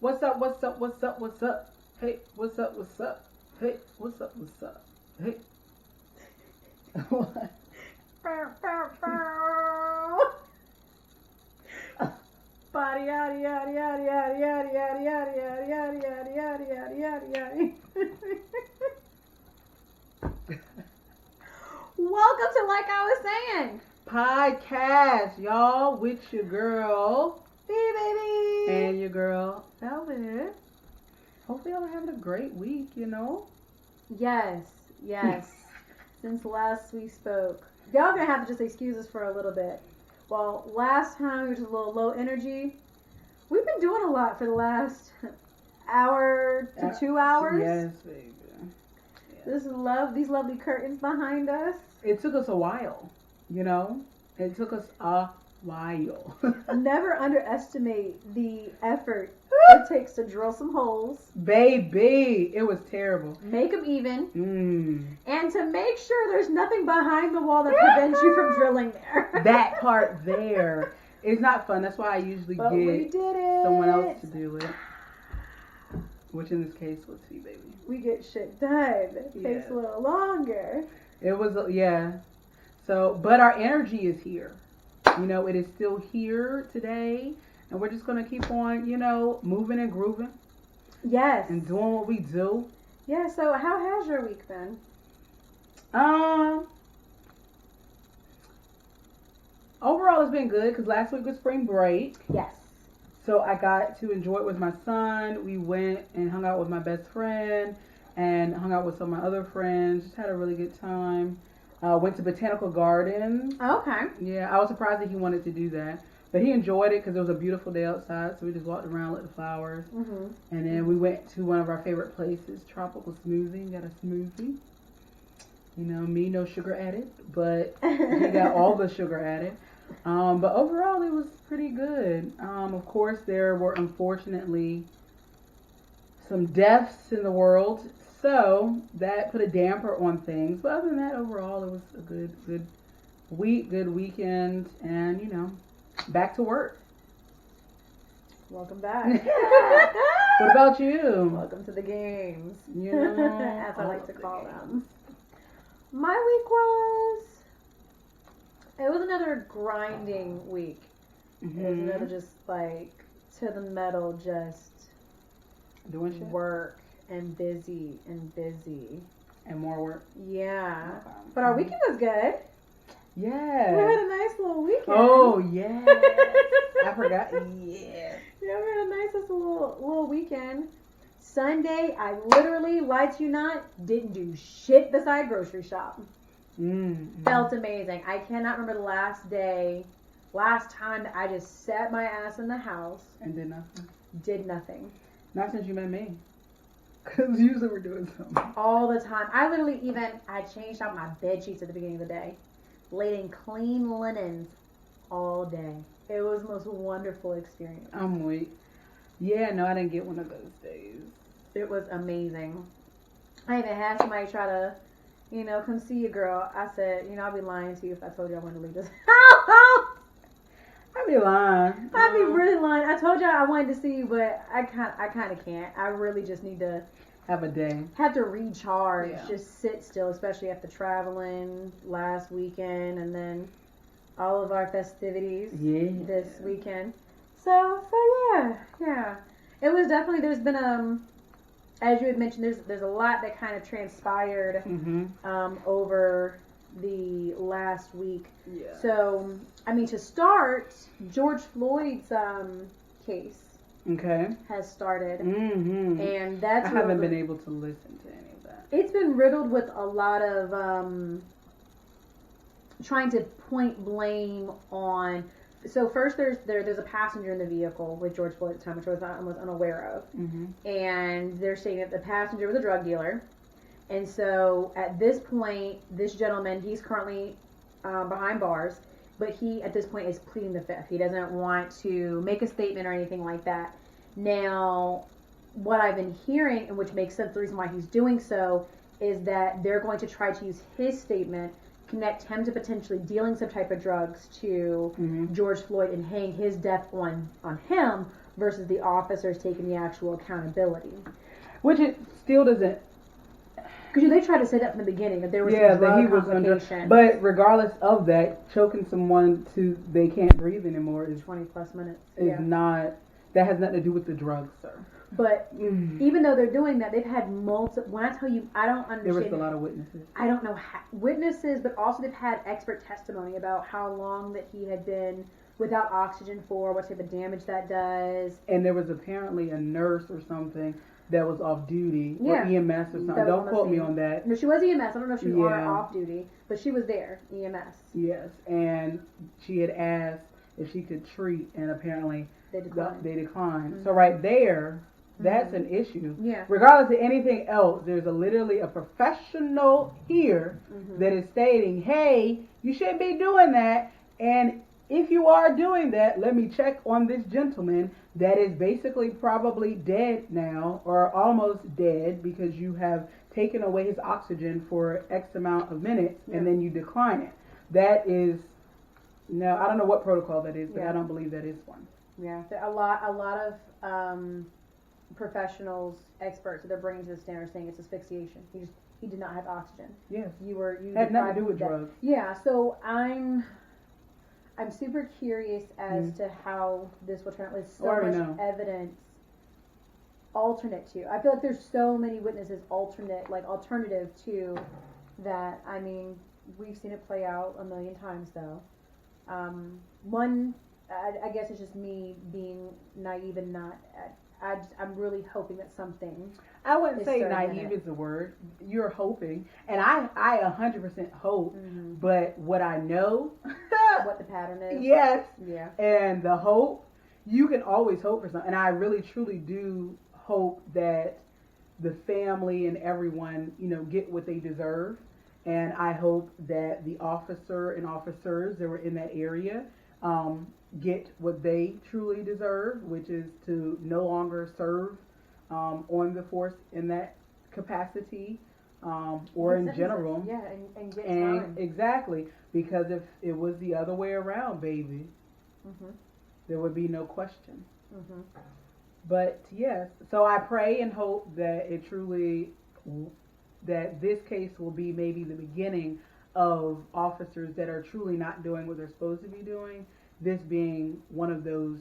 What's up? What's up? What's up? What's up? Hey, what's up? What's up? Hey, what's up? What's up? Hey. What? Body yada yada yada yada yada yada yada yada yada yada yada yada yada. Welcome to Like I Was Saying Podcast, y'all, with your girl baby and your girl Velvet. Hopefully y'all are having a great week, you know. Yes. Since last we spoke, y'all gonna have to just excuse us for a little bit. Well, last time we were just a little low energy. We've been doing a lot for the last hour to 2 hours. Yes, baby. These lovely curtains behind us. It took us a while, you know. It took us a while. Never underestimate the effort it takes to drill some holes. Baby, it was terrible. Make them even. And to make sure there's nothing behind the wall that prevents you from drilling there. That part there is not fun. That's why I usually But we get did it. someone else to do it. Which in this case was me, baby. We get shit done. It takes a little longer. It was, yeah. So, but our energy is here. You know, it is still here today. And we're just going to keep on, you know, moving and grooving. Yes. And doing what we do. Yeah, so how has your week been? Overall, it's been good because last week was spring break. Yes. So I got to enjoy it with my son. We went and hung out with my best friend and hung out with some of my other friends. Just had a really good time. Went to Botanical Gardens. Okay. Yeah, I was surprised that he wanted to do that. But he enjoyed it because it was a beautiful day outside. So we just walked around, lit the flowers. Mm-hmm. And then we went to one of our favorite places, Tropical Smoothie. Got a smoothie. You know, me, no sugar added. But he got all the sugar added. But overall, it was pretty good. Of course, there were unfortunately some deaths in the world. So that put a damper on things. But other than that, overall, it was a good week, good weekend. And, you know, back to work. Welcome back. What about you? Welcome to the games. You know, as I like to call them. My week it was another grinding week. Mm-hmm. It was another just like to the metal, just doing shit. Work and busy. And more work. Yeah. Okay. But our weekend was good. Yeah. We had a nice little weekend. Oh, yeah. I forgot. Yeah. Yeah, we had a nice little weekend. Sunday, I literally, lie to you not, didn't do shit beside grocery shop. Mm-hmm. Felt amazing. I cannot remember the last time that I just sat my ass in the house. And did nothing. Did nothing. Not since you met me. Because usually we're doing something. All the time. I changed out my bed sheets at the beginning of the day. Laid in clean linens all day. It was the most wonderful experience. I'm weak. Yeah, no, I didn't get one of those days. It was amazing. I even had somebody try to, you know, come see you, girl. I said, you know, I'd be lying to you if I told you I wanted to leave this house. I'd be lying. I'd be really lying. I told you I wanted to see you, but I kind of can't. I really just need to have a day. Have to recharge. Yeah. Just sit still, especially after traveling last weekend and then all of our festivities this weekend. So yeah. It was definitely, there's been as you had mentioned, there's a lot that kind of transpired over the last week. Yeah. So, I mean, to start, George Floyd's case has started. Mm-hmm. And that's I haven't been able to listen to any of that. It's been riddled with a lot of trying to point blame on. So first there's a passenger in the vehicle with George Floyd at the time, which I was unaware of. Mm-hmm. And they're saying that the passenger was a drug dealer. And so at this point, this gentleman, he's currently behind bars, but he at this point is pleading the fifth. He doesn't want to make a statement or anything like that. Now, what I've been hearing, and which makes sense, the reason why he's doing so, is that they're going to try to use his statement, connect him to potentially dealing some type of drugs to George Floyd and hang his death on him, versus the officers taking the actual accountability. Which it still doesn't. Because they tried to say that from the beginning that there was Yeah, some that he drug was under. complications. But regardless of that, choking someone to they can't breathe anymore is 20 plus minutes. Is not. That has nothing to do with the drugs, sir. But even though they're doing that, they've had multiple. When I tell you, I don't understand. There was a lot of witnesses. I don't know witnesses, but also they've had expert testimony about how long that he had been without oxygen for, what type of damage that does. And there was apparently a nurse or something that was off duty, or EMS or something. Don't quote me on that. No, she was EMS. I don't know if she was on or off duty, but she was there, EMS. Yes, and she had asked if she could treat, and apparently they declined. Mm-hmm. So right there, that's an issue. Yeah. Regardless of anything else, there's literally a professional here that is stating, hey, you shouldn't be doing that. And if you are doing that, let me check on this gentleman that is basically probably dead now, or almost dead, because you have taken away his oxygen for X amount of minutes and then you decline it. That is, no, I don't know what protocol that is, but I don't believe that is one. Yeah, a lot of professionals, experts that they're bringing to the stand are saying it's asphyxiation. He did not have oxygen. Yes. You had nothing to do with drugs. Yeah, so I'm super curious as to how this will turn out with so much evidence alternate to. I feel like there's so many witnesses alternative to that. I mean, we've seen it play out a million times though. I guess it's just me being naive and not. I'm really hoping that something. I wouldn't say naive is the word. You're hoping, and I 100% hope. But what I know, what the pattern is. Yes. Yeah. And the hope, you can always hope for something, and I really truly do hope that the family and everyone, get what they deserve. And I hope that the officer and officers that were in that area get what they truly deserve, which is to no longer serve on the force in that capacity or in general. Yeah, and get time. Exactly, because if it was the other way around, baby, there would be no question. But yes, so I pray and hope that it truly, that this case will be maybe the beginning of officers that are truly not doing what they're supposed to be doing. This being one of those,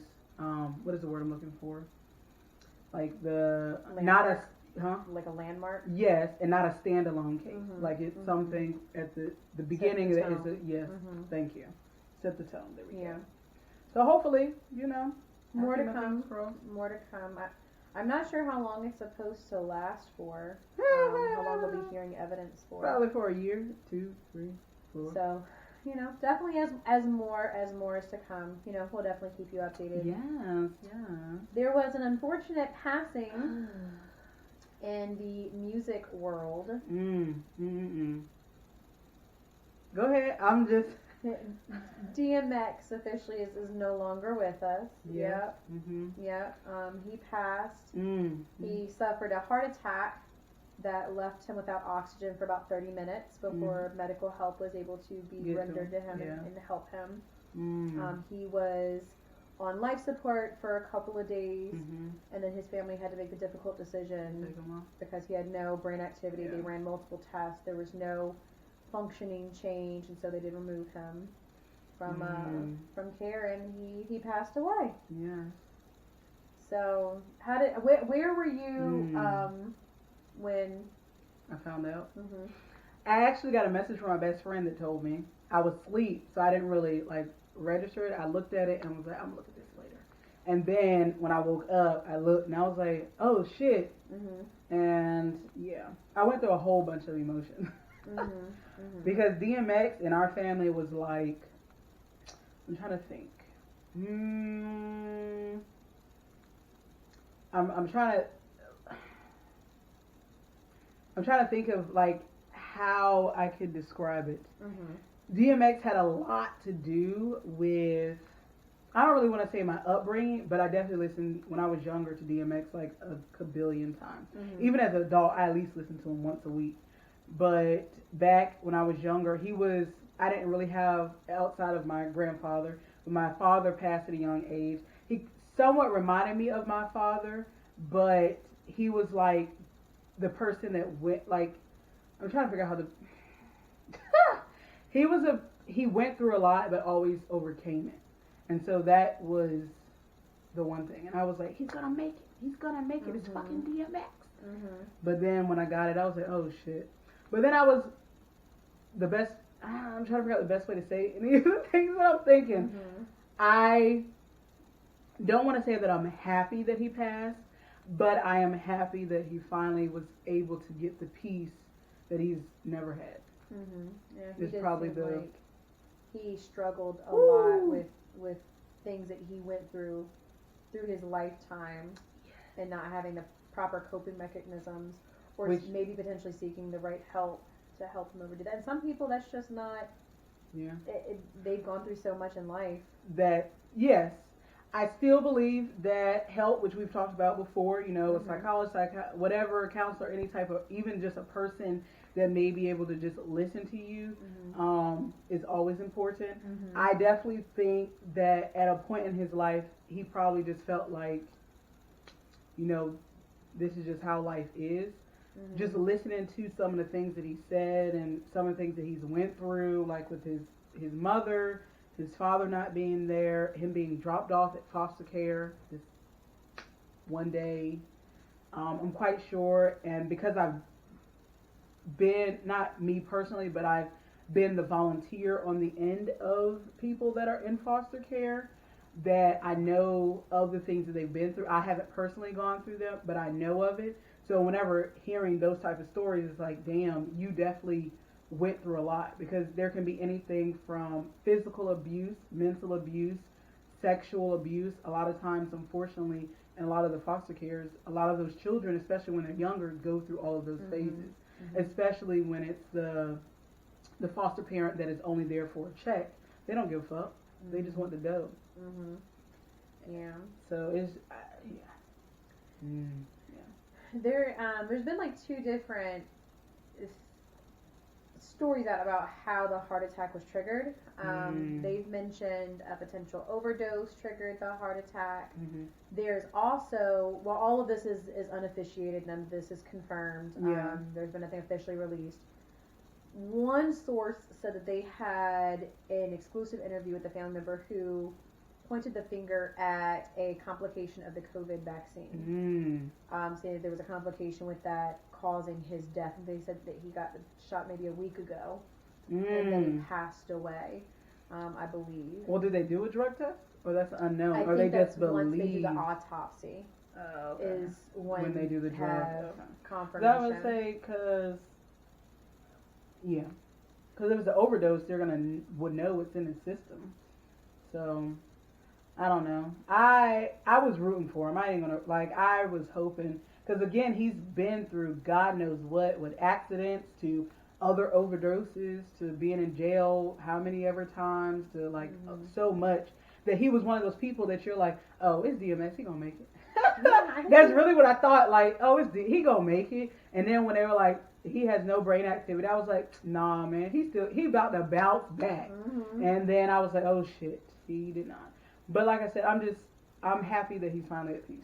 what is the word I'm looking for? Like Landmark. Like a landmark? Yes, and not a standalone case. Like it's something at the beginning that is thank you. Set the tone. There we go. So hopefully, more to come. More to come. I'm not sure how long it's supposed to last for. How long we'll be hearing evidence for. Probably for a year, 2, 3, 4. So, definitely as more is to come, we'll definitely keep you updated. Yes. There was an unfortunate passing in the music world. Go ahead. I'm just. DMX officially is no longer with us. Yeah. He passed. He suffered a heart attack that left him without oxygen for about 30 minutes before medical help was able to be rendered to him and help him. He was on life support for a couple of days, and then his family had to make the difficult decision because he had no brain activity. They ran multiple tests. There was no functioning change, and so they did remove him from care, and he passed away. Yeah. So where were you when I found out? I actually got a message from my best friend that told me. I was asleep, so I didn't really register it. I looked at it and was like, I'm gonna look at this later. And then when I woke up, I looked and I was like, oh shit. And I went through a whole bunch of emotions. Because DMX in our family was like, I'm trying to think. I'm trying to think of how I could describe it. DMX had a lot to do with, I don't really want to say my upbringing, but I definitely listened when I was younger to DMX a billion times. Even as an adult, I at least listened to him once a week. But back when I was younger, I didn't really have, outside of my grandfather, but my father passed at a young age. somewhat reminded me of my father, but he was like the person that went like, I'm trying to figure out how to. He went through a lot, but always overcame it, and so that was the one thing. And I was like, he's gonna make it. He's gonna make it. It's fucking DMX. But then when I got it, I was like, oh shit. But then I was the best. I'm trying to figure out the best way to say it. And these are the things that I'm thinking. I don't want to say that I'm happy that he passed, but I am happy that he finally was able to get the peace that he's never had. Yeah, It's probably the. Like he struggled a lot with things that he went through his lifetime, and not having the proper coping mechanisms, or maybe potentially seeking the right help to help him overdo that. And some people, that's just not. Yeah. They've gone through so much in life. That, yes, I still believe that help, which we've talked about before, you know, a psychologist, whatever, a counselor, any type of, even just a person that may be able to just listen to you, is always important. I definitely think that at a point in his life, he probably just felt like, you know, this is just how life is. Just listening to some of the things that he said and some of the things that he's went through, like with his mother, his father not being there, him being dropped off at foster care this one day. I'm quite sure, and because I've been, not me personally, but I've been the volunteer on the end of people that are in foster care, that I know of the things that they've been through. I haven't personally gone through them, but I know of it. So whenever hearing those type of stories, it's like, damn, you definitely went through a lot, because there can be anything from physical abuse, mental abuse, sexual abuse. A lot of times, unfortunately, in a lot of the foster cares, a lot of those children, especially when they're younger, go through all of those phases, especially when it's the foster parent that is only there for a check. They don't give a fuck. They just want the dough. Yeah. So it's, There's been like two different stories out about how the heart attack was triggered. They've mentioned a potential overdose triggered the heart attack. There's also, while all of this is unofficiated, none of this is confirmed. There's been nothing officially released. One source said that they had an exclusive interview with a family member who pointed the finger at a complication of the COVID vaccine, saying that there was a complication with that causing his death. And they said that he got the shot maybe a week ago, and then he passed away, I believe. Well, did they do a drug test? Or that's unknown? I or think they that's just believe? once they do the autopsy. Is when they do the drug. Confirmation. That would say, because if it's an overdose, they're would know what's in his system. So I don't know. I was rooting for him. I was hoping, because again, he's been through God knows what, with accidents to other overdoses to being in jail how many ever times to so much, that he was one of those people that you're like, oh, it's DMX, he gonna make it. That's really what I thought, like, oh, he gonna make it. And then when they were like, he has no brain activity, I was like, nah, man, he about to bounce back. And then I was like, oh shit, he did not. But like I said, I'm happy that he's finally at peace.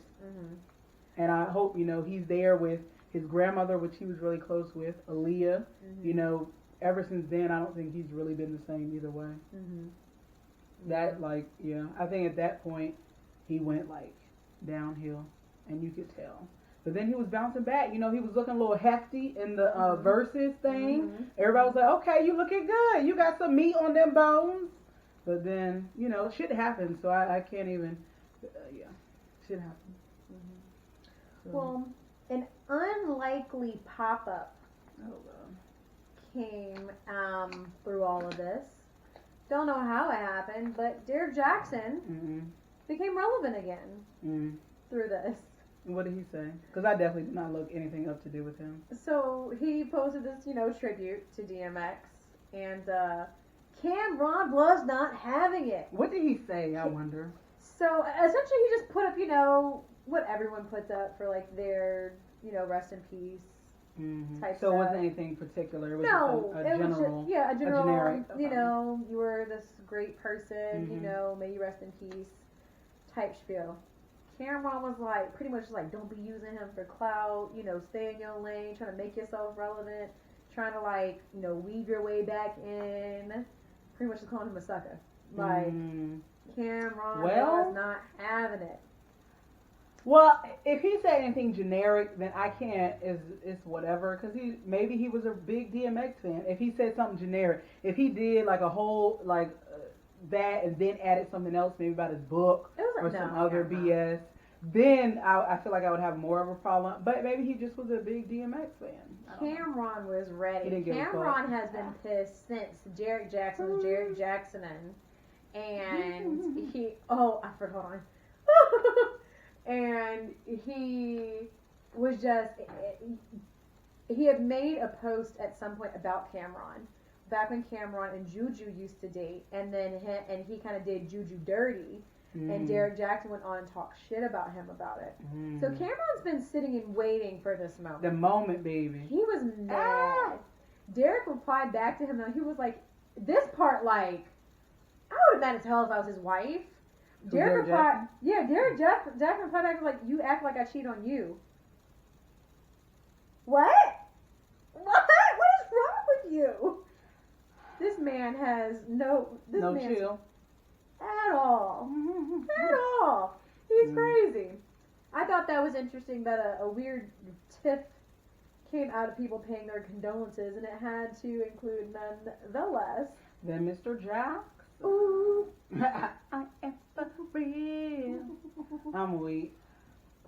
And I hope, he's there with his grandmother, which he was really close with, Aaliyah. Ever since then, I don't think he's really been the same either way. That, I think at that point, he went, downhill, and you could tell. But then he was bouncing back. He was looking a little hefty in the verses thing. Everybody was like, okay, you looking good. You got some meat on them bones. But then, shit happens, so I can't even, shit happens. So. Well, an unlikely pop-up came through all of this. Don't know how it happened, but Derek Jackson became relevant again through this. What did he say? Because I definitely did not look anything up to do with him. So he posted this, tribute to DMX, and Cameron was not having it. What did he say, I wonder? So essentially he just put up, what everyone puts up for their, rest in peace type So stuff. it wasn't anything particular. It was no, a general. Was just, a generic. You were this great person, may you rest in peace type spiel. Cameron was like, pretty much like, don't be using him for clout, you know, stay in your lane, trying to make yourself relevant, trying to like, you know, weave your way back in. Pretty much just calling him a sucker. Like, Cameron was not having it. Well, if he said anything generic, then I can't. It's whatever. Cause maybe he was a big DMX fan. If he said something generic, if he did like a whole like that and then added something else, maybe about his book or some other BS, then I feel like I would have more of a problem. But maybe he just was a big DMX fan. Cameron was ready. Cameron has been pissed since Derek Jackson was Derek Jacksonin, and he. Oh, I forgot. And he was just, he had made a post at some point about Cameron, back when Cameron and Juju used to date, and then he kind of did Juju dirty, and Derek Jackson went on and talked shit about him about it. So Cameron's been sitting and waiting for this moment. The moment, baby. He was mad. Derek replied back to him, though, he was like, this part, like, I would have been mad as hell if I was his wife. Derek replied, Derek Jackson replied back like, you act like I cheat on you. What? What is wrong with you? This man has no chill at all. At all. He's crazy. I thought that was interesting that a weird tiff came out of people paying their condolences, and it had to include none the less than Mr. Jack. Ooh. I am for real. I'm weak.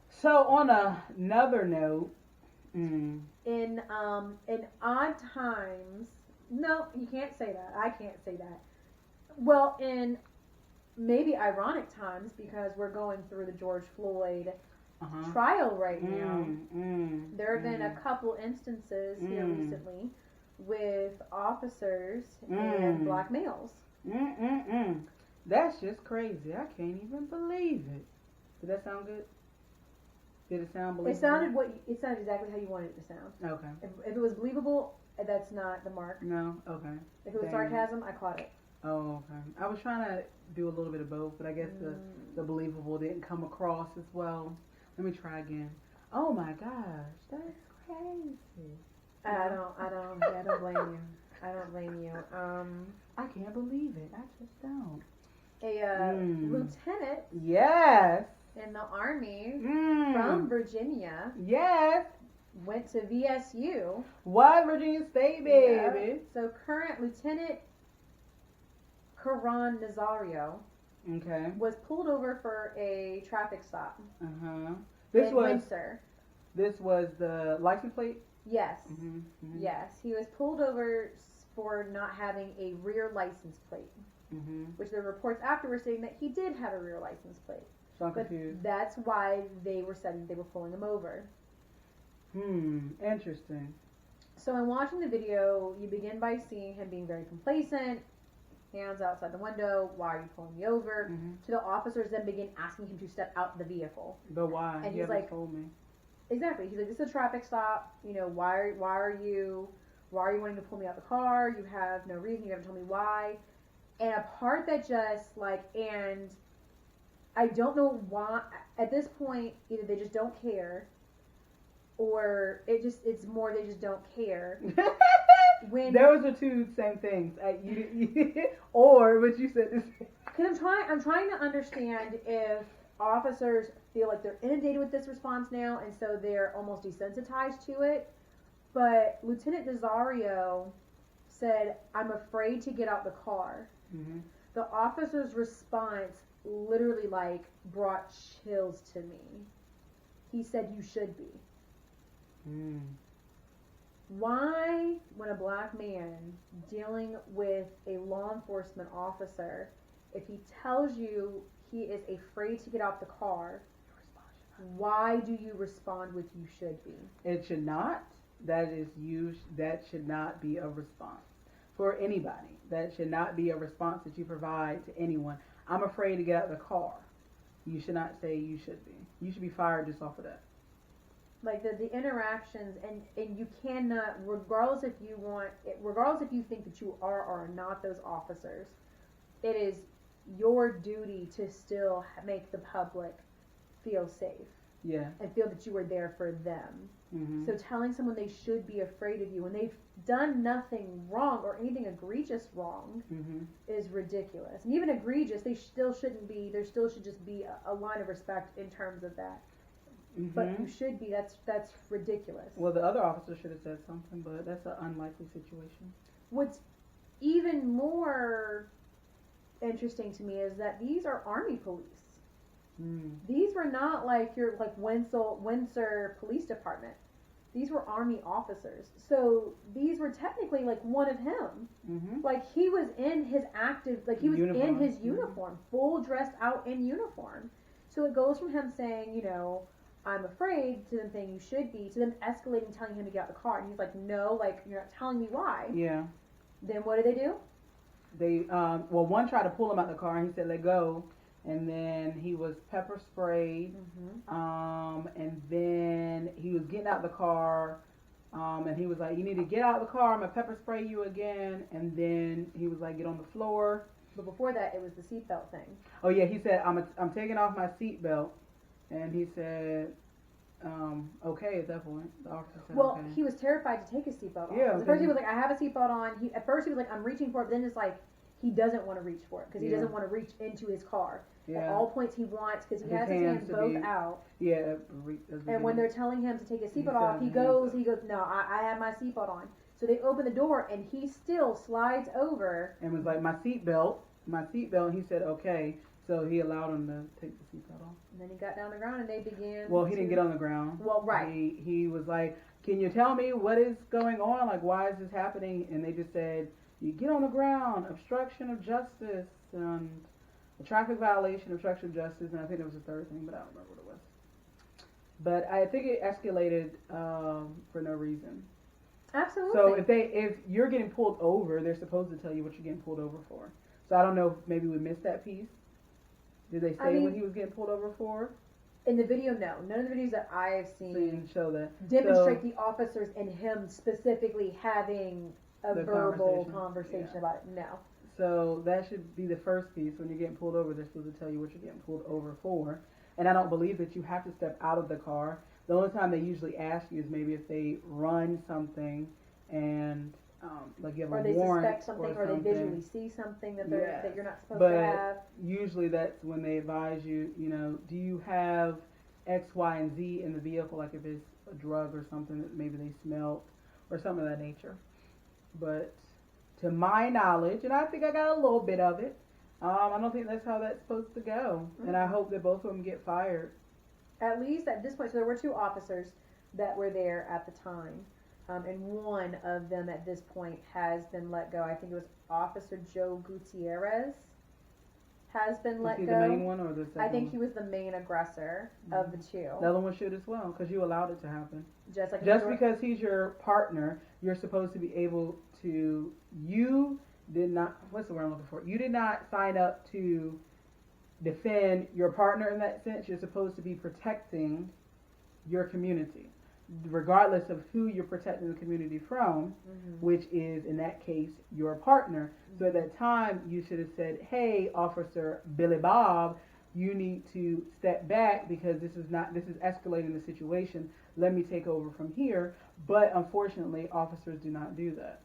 So on another note, in odd times, no, you can't say that. I can't say that. Well, in maybe ironic times, because we're going through the George Floyd trial right now. There have been a couple instances here recently with officers and black males. That's just crazy. I can't even believe it. Did that sound good? Did it sound believable? It sounded exactly how you wanted it to sound. Okay. If it was believable, that's not the mark. No. Okay. If it was sarcasm, I caught it. Oh, okay. I was trying to do a little bit of both, but I guess the believable didn't come across as well. Let me try again. Oh my gosh, that's crazy. I don't blame you. I don't blame you. I can't believe it. I just don't. A lieutenant. Yes. In the Army from Virginia. Yes. Went to VSU. What? Virginia State, baby. Yeah. So current Lieutenant Karan Nazario was pulled over for a traffic stop. This was Windsor. This was the license plate? Yes. Yes. He was pulled over for not having a rear license plate. Which there were reports afterwards saying that he did have a rear license plate. So I'm confused. That's why they were pulling him over. Interesting. So in watching the video, you begin by seeing him being very complacent, hands outside the window, why are you pulling me over? To the officers then begin asking him to step out the vehicle. But why? And he's like, told me. Exactly. He's like, this is a traffic stop, you know, why are you wanting to pull me out the car? You have no reason, you haven't told me why. And a part that just like, and I don't know why, at this point, either they just don't care, or it's more they just don't care. When those are two same things. Or what you said. Because I'm trying to understand if officers feel like they're inundated with this response now, and so they're almost desensitized to it. But Lieutenant Nazario said, "I'm afraid to get out the car." The officer's response literally like brought chills to me. He said, "You should be." Why, when a black man dealing with a law enforcement officer, if he tells you he is afraid to get out the car, why do you respond with "you should be"? It should not. That should not be a response for anybody. That should not be a response that you provide to anyone. I'm afraid to get out of the car. You should not say "you should be." You should be fired just off of that. Like the interactions, and you cannot, regardless if you think that you are or are not those officers, it is your duty to still make the public feel safe. Yeah. And feel that you were there for them. Mm-hmm. So telling someone they should be afraid of you when they've done nothing wrong or anything egregious wrong Mm-hmm. is ridiculous. And even egregious, they still shouldn't be. There still should just be a line of respect in terms of that. Mm-hmm. But you should be. That's ridiculous. Well, the other officer should have said something, but that's an unlikely situation. What's even more interesting to me is that these are Army police. Mm. These were not like your Windsor Police Department. These were Army officers. So these were technically like one of him. Mm-hmm. Like he was in his active, like he was Uniform. in his uniform, full dressed out in uniform. So it goes from him saying, you know, I'm afraid, to them saying you should be, to them escalating, telling him to get out of the car. And he's like, no, like you're not telling me why. Yeah. Then what do? They, one tried to pull him out the car, and he said, let go. And then he was pepper sprayed. Mm-hmm. And then he was getting out the car. And he was like, you need to get out of the car. I'm going to pepper spray you again. And then he was like, get on the floor. But before that, it was the seatbelt thing. Oh, yeah. He said, I'm taking off my seatbelt. And he said, okay at that point. The officer said, well, okay. he was terrified to take his seatbelt off. Yeah. At first he was like, I have a seatbelt on. At first he was like, I'm reaching for it. But then it's like, he doesn't want to reach for it because he doesn't want to reach into his car. Yeah. At all points he wants, because he His has his hands both out. Yeah. And when they're telling him to take his seatbelt off, he goes, no, I have my seatbelt on. So they open the door and he still slides over. And was like, my seatbelt. And he said, okay. So he allowed him to take the seatbelt off. And then he got down on the ground and they began. Well, he didn't get on the ground. Well, right. He was like, can you tell me what is going on? Like, why is this happening? And they just said, you get on the ground, obstruction of justice, and a traffic violation, obstruction of justice, and I think there was a third thing, but I don't remember what it was. But I think it escalated for no reason. Absolutely. So if you're getting pulled over, they're supposed to tell you what you're getting pulled over for. So I don't know if maybe we missed that piece. Did they say what he was getting pulled over for? In the video, no. None of the videos that I have seen didn't show that. Demonstrate the officers and him specifically having a verbal conversation about it. No. So that should be the first piece. When you're getting pulled over, they're supposed to tell you what you're getting pulled over for. And I don't believe that you have to step out of the car. The only time they usually ask you is maybe if they run something and like you have a warrant, or they suspect something, or they visually see something that you're not supposed to have. But usually that's when they advise you, you know, do you have X, Y, and Z in the vehicle, like if it's a drug or something that maybe they smelled or something of that nature. But to my knowledge, and I think I got a little bit of it, I don't think that's how that's supposed to go. Mm-hmm. And I hope that both of them get fired. At least at this point. So there were 2 officers that were there at the time. And one of them at this point has been let go. I think it was Officer Joe Gutierrez has been let go. Was he the main one or the second I think he was the main aggressor of the 2. The other one should as well, because you allowed it to happen. Just because he's your partner, you're supposed to be able to. You did not. What's the word I'm looking for? You did not sign up to defend your partner in that sense. You're supposed to be protecting your community, regardless of who you're protecting the community from, which is, in that case, your partner. So at that time, you should have said, hey, Officer Billy Bob, you need to step back because this is escalating the situation. Let me take over from here. But unfortunately, officers do not do that.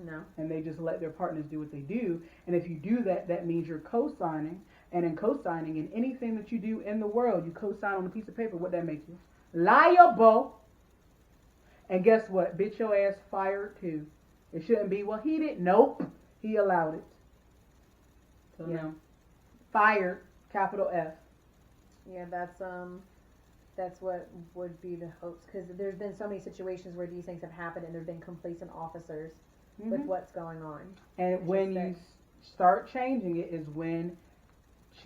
No. And they just let their partners do what they do. And if you do that, that means you're co-signing. And in co-signing, in anything that you do in the world, you co-sign on a piece of paper. What that makes you? Liable. And guess what? Bitch, your ass fired too. It shouldn't be, well, he didn't. Nope. He allowed it. So no. Fired, capital F. Yeah, that's what would be the hopes. Because there's been so many situations where these things have happened and there have been complacent officers with what's going on. And when you start changing it is when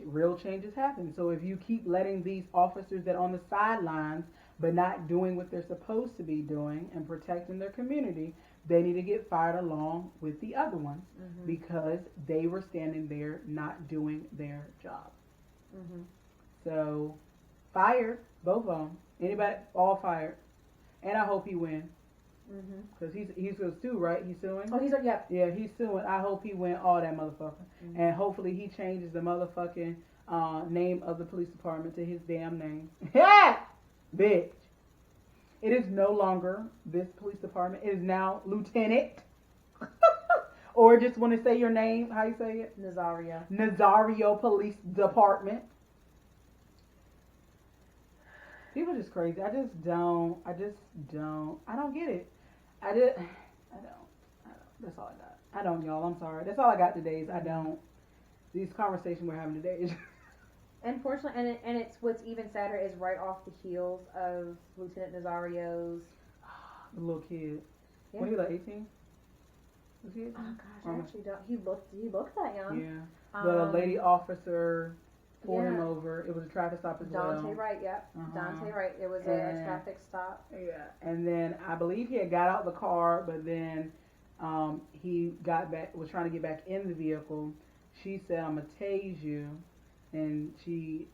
real changes happen. So if you keep letting these officers that are on the sidelines but not doing what they're supposed to be doing and protecting their community, they need to get fired along with the other ones because they were standing there not doing their job. So fired, both of them. Anybody, all fired. And I hope he win. Because he's going to sue, right? He's suing? Oh, he's like, yeah. Yeah, he's suing. I hope he win all that motherfucker. And hopefully he changes the motherfucking name of the police department to his damn name. Yeah! Bitch. It is no longer this police department. It is now Lieutenant. Or just want to say your name. How you say it? Nazario Police Department. People are just crazy. I don't get it. I don't. That's all I got. I don't, y'all. I'm sorry. That's all I got today is I don't. These conversations we're having today is. Unfortunately, and it's what's even sadder is right off the heels of Lieutenant Nazario's. The little kid. Yeah. When he like 18? Was he 18? Oh gosh, I actually don't. He looked that young. Yeah. The lady officer pulled him over. It was a traffic stop as well. Dante Wright, yep. Dante Wright. It was a traffic stop. Yeah. And then I believe he had got out the car, but then he was trying to get back in the vehicle. She said, "I'm gonna tase you," and she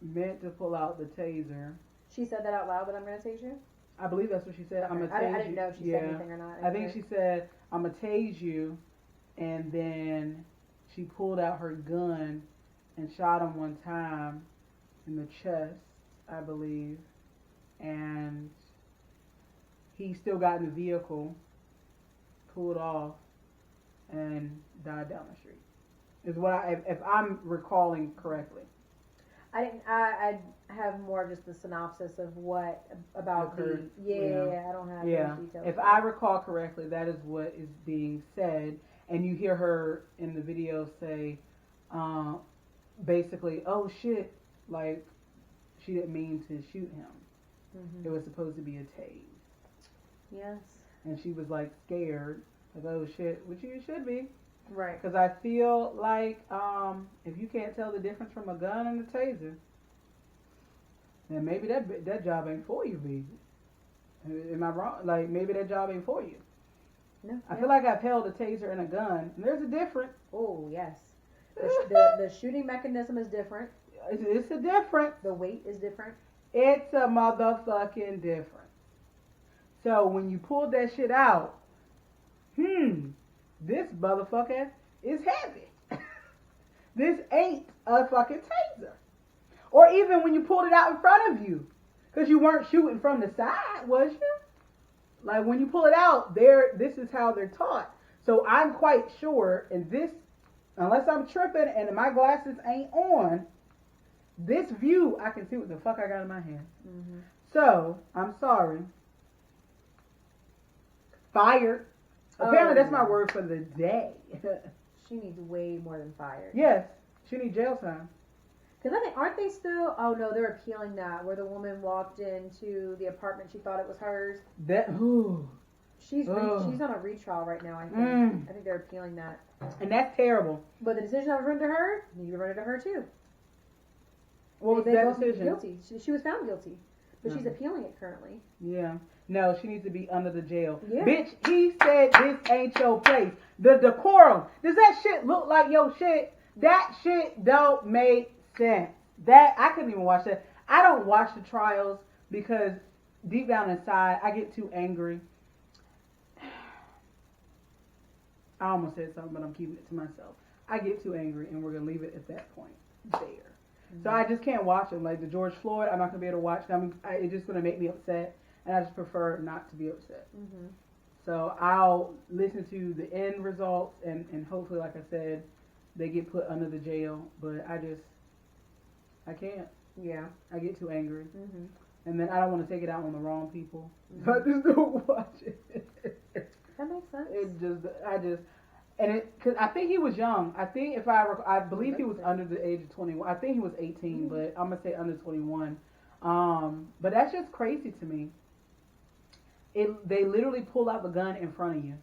meant to pull out the taser. She said that out loud, that I'm gonna tase you? I believe that's what she said. Okay. I'm gonna tase you. I didn't know if she said anything or not. I think she said, "I'm gonna tase you," and then she pulled out her gun and shot him one time in the chest, I believe, and he still got in the vehicle, pulled off, and died down the street. Is what if I'm recalling correctly. I have more of just the synopsis of what about occurred. I don't have those details. If I recall correctly, that is what is being said, and you hear her in the video say, basically, "Oh shit," like she didn't mean to shoot him. It was supposed to be a tase. Yes. And she was like scared, like, "Oh shit," which you should be. Right. Because I feel like if you can't tell the difference from a gun and a taser, then maybe that job ain't for you, baby. Am I wrong? Like, maybe that job ain't for you. No. I feel like I've held a taser and a gun, and there's a difference. Oh, yes. The shooting mechanism is different. It's a difference. The weight is different. It's a motherfucking difference. So when you pull that shit out, this motherfucker is heavy. This ain't a fucking taser. Or even when you pulled it out in front of you. Because you weren't shooting from the side, was you? Like when you pull it out, this is how they're taught. So I'm quite sure in this, unless I'm tripping and my glasses ain't on, this view, I can see what the fuck I got in my hand. So, I'm sorry. Fired. Apparently that's my word for the day. She needs way more than fired. Yes. She needs jail time. Because I think, aren't they still, oh no, they're appealing that, where the woman walked into the apartment, she thought it was hers. She's on a retrial right now, I think. I think they're appealing that. And that's terrible. But the decision that was rendered to her, you need to render to her too. What was they that both decision? Guilty. She was found guilty. But she's appealing it currently. Yeah. No, she needs to be under the jail. Yeah. Bitch, he said this ain't your place. The decorum. Does that shit look like your shit? That shit don't make sense. That I couldn't even watch that. I don't watch the trials because deep down inside I get too angry. I almost said something, but I'm keeping it to myself. I get too angry, and we're gonna leave it at that point there. So I just can't watch them. Like the George Floyd, I'm not gonna be able to watch them. It's just gonna make me upset, and I just prefer not to be upset. So I'll listen to the end results, and hopefully, like I said, they get put under the jail. But I can't. Yeah. I get too angry, and then I don't want to take it out on the wrong people. So I just don't watch it. That makes sense. Because I think he was young. I think I believe he was under the age of 21. I think he was 18, but I'm gonna say under 21. But that's just crazy to me. They literally pull out the gun in front of you.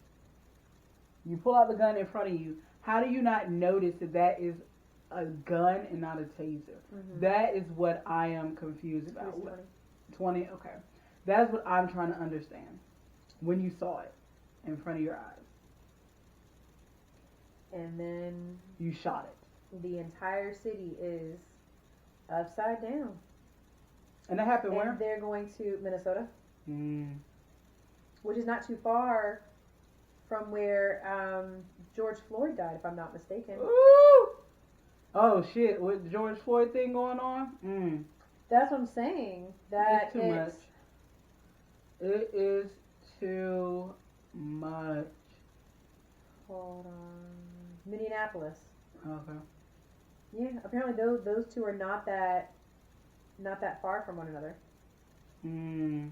You pull out the gun in front of you. How do you not notice that is a gun and not a taser? That is what I am confused about. 20. Okay. That's what I'm trying to understand. When you saw it in front of your eyes. And then you shot it. The entire city is upside down. And that happened and where? They're going to Minnesota. which is not too far from where George Floyd died, if I'm not mistaken. Ooh! Oh shit! With the George Floyd thing going on, That's what I'm saying. That it's too much. It is too much. Hold on, Minneapolis. Okay. Yeah, apparently those two are not that far from one another. And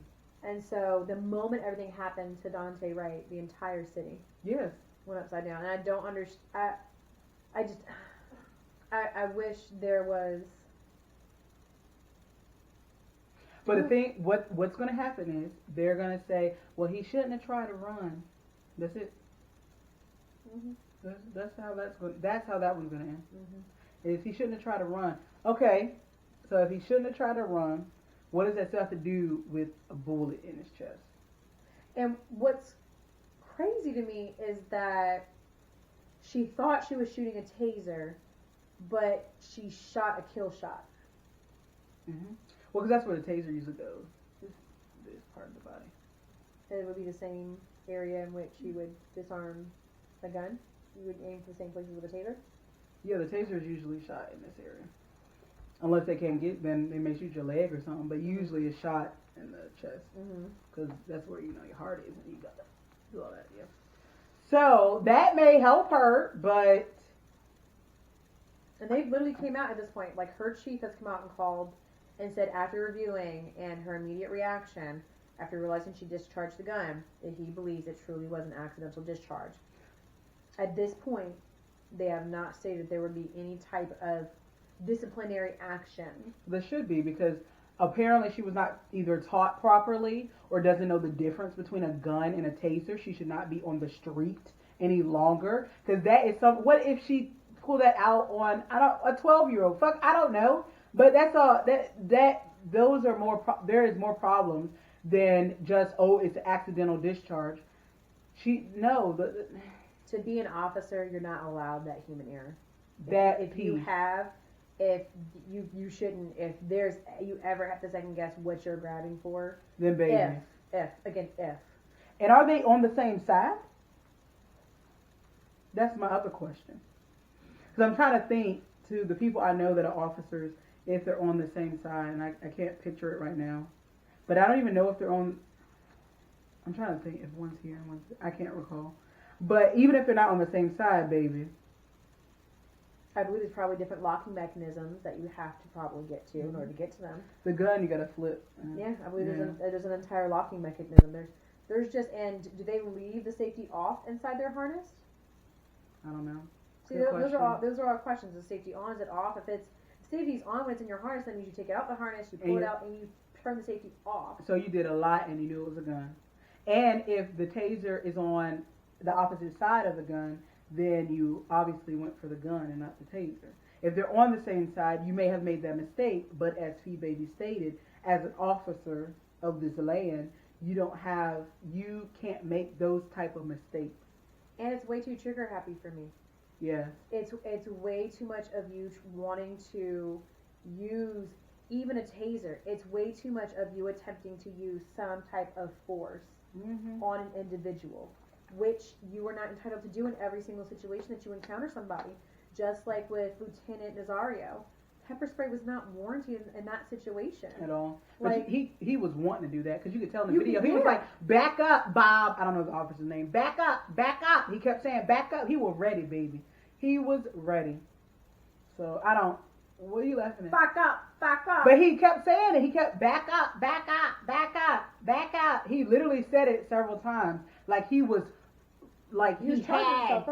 so the moment everything happened to Dante Wright, the entire city went upside down. And I don't understand. I wish there was. But the thing, what's going to happen is they're going to say, well, he shouldn't have tried to run. That's it. Mm-hmm. That's how that one's going to end. Mm-hmm. Is he shouldn't have tried to run. Okay, so if he shouldn't have tried to run, what does that still have to do with a bullet in his chest? And what's crazy to me is that she thought she was shooting a taser, but she shot a kill shot. Mm-hmm. Well, because that's where the taser usually goes. This part of the body. It would be the same area in which you would disarm a gun. You would aim for the same places with a taser. Yeah, the taser is usually shot in this area. Unless they can't get, then they may shoot your leg or something. But usually it's shot in the chest. Because that's where, your heart is. And you got to do all that, yeah. So, that may help her, but... And they literally came out at this point. Like, her chief has come out and called and said after reviewing and her immediate reaction, after realizing she discharged the gun, that he believes it truly was an accidental discharge. At this point, they have not stated there would be any type of disciplinary action. There should be, because apparently she was not either taught properly or doesn't know the difference between a gun and a taser. She should not be on the street any longer, because that is what if she pulled that out on a 12-year-old? Fuck, I don't know. But that's all. Those are more. There is more problems than just it's an accidental discharge. To be an officer, you're not allowed that human error. If you shouldn't. If you ever have to second guess what you're grabbing for, then baby. If. And are they on the same side? That's my other question. Because I'm trying to think to the people I know that are officers, if they're on the same side, and I can't picture it right now. But I don't even know if they're on. I'm trying to think if one's here and one's. I can't recall. But even if they're not on the same side, baby. I believe there's probably different locking mechanisms that you have to probably get to in order to get to them. The gun you gotta flip. Yeah, I believe there's an entire locking mechanism. There's just, and do they leave the safety off inside their harness? I don't know. See, those are all questions. Is safety on? Is it off? If safety's on when it's in your harness, that means you take it out the harness, you pull it out, and you turn the safety off. So you did a lot, and you knew it was a gun. And if the taser is on the opposite side of the gun, then you obviously went for the gun and not the taser. If they're on the same side, you may have made that mistake, but as Fee Baby stated, as an officer of this land, you can't make those type of mistakes. And it's way too trigger happy for me. Yeah. It's way too much of you wanting to use even a taser. It's way too much of you attempting to use some type of force on an individual, which you are not entitled to do in every single situation that you encounter somebody. Just like with Lieutenant Nazario, pepper spray was not warranted in that situation at all. Like, but he was wanting to do that, because you could tell in the video. He was like, "Back up, Bob." I don't know the officer's name. Back up, back up. He kept saying, "Back up." He was ready, baby. He was ready. So I don't. What are you laughing at? Back up, back up. But he kept saying it. He kept back up, back up, back up, back up. He literally said it several times, like he was. Like he had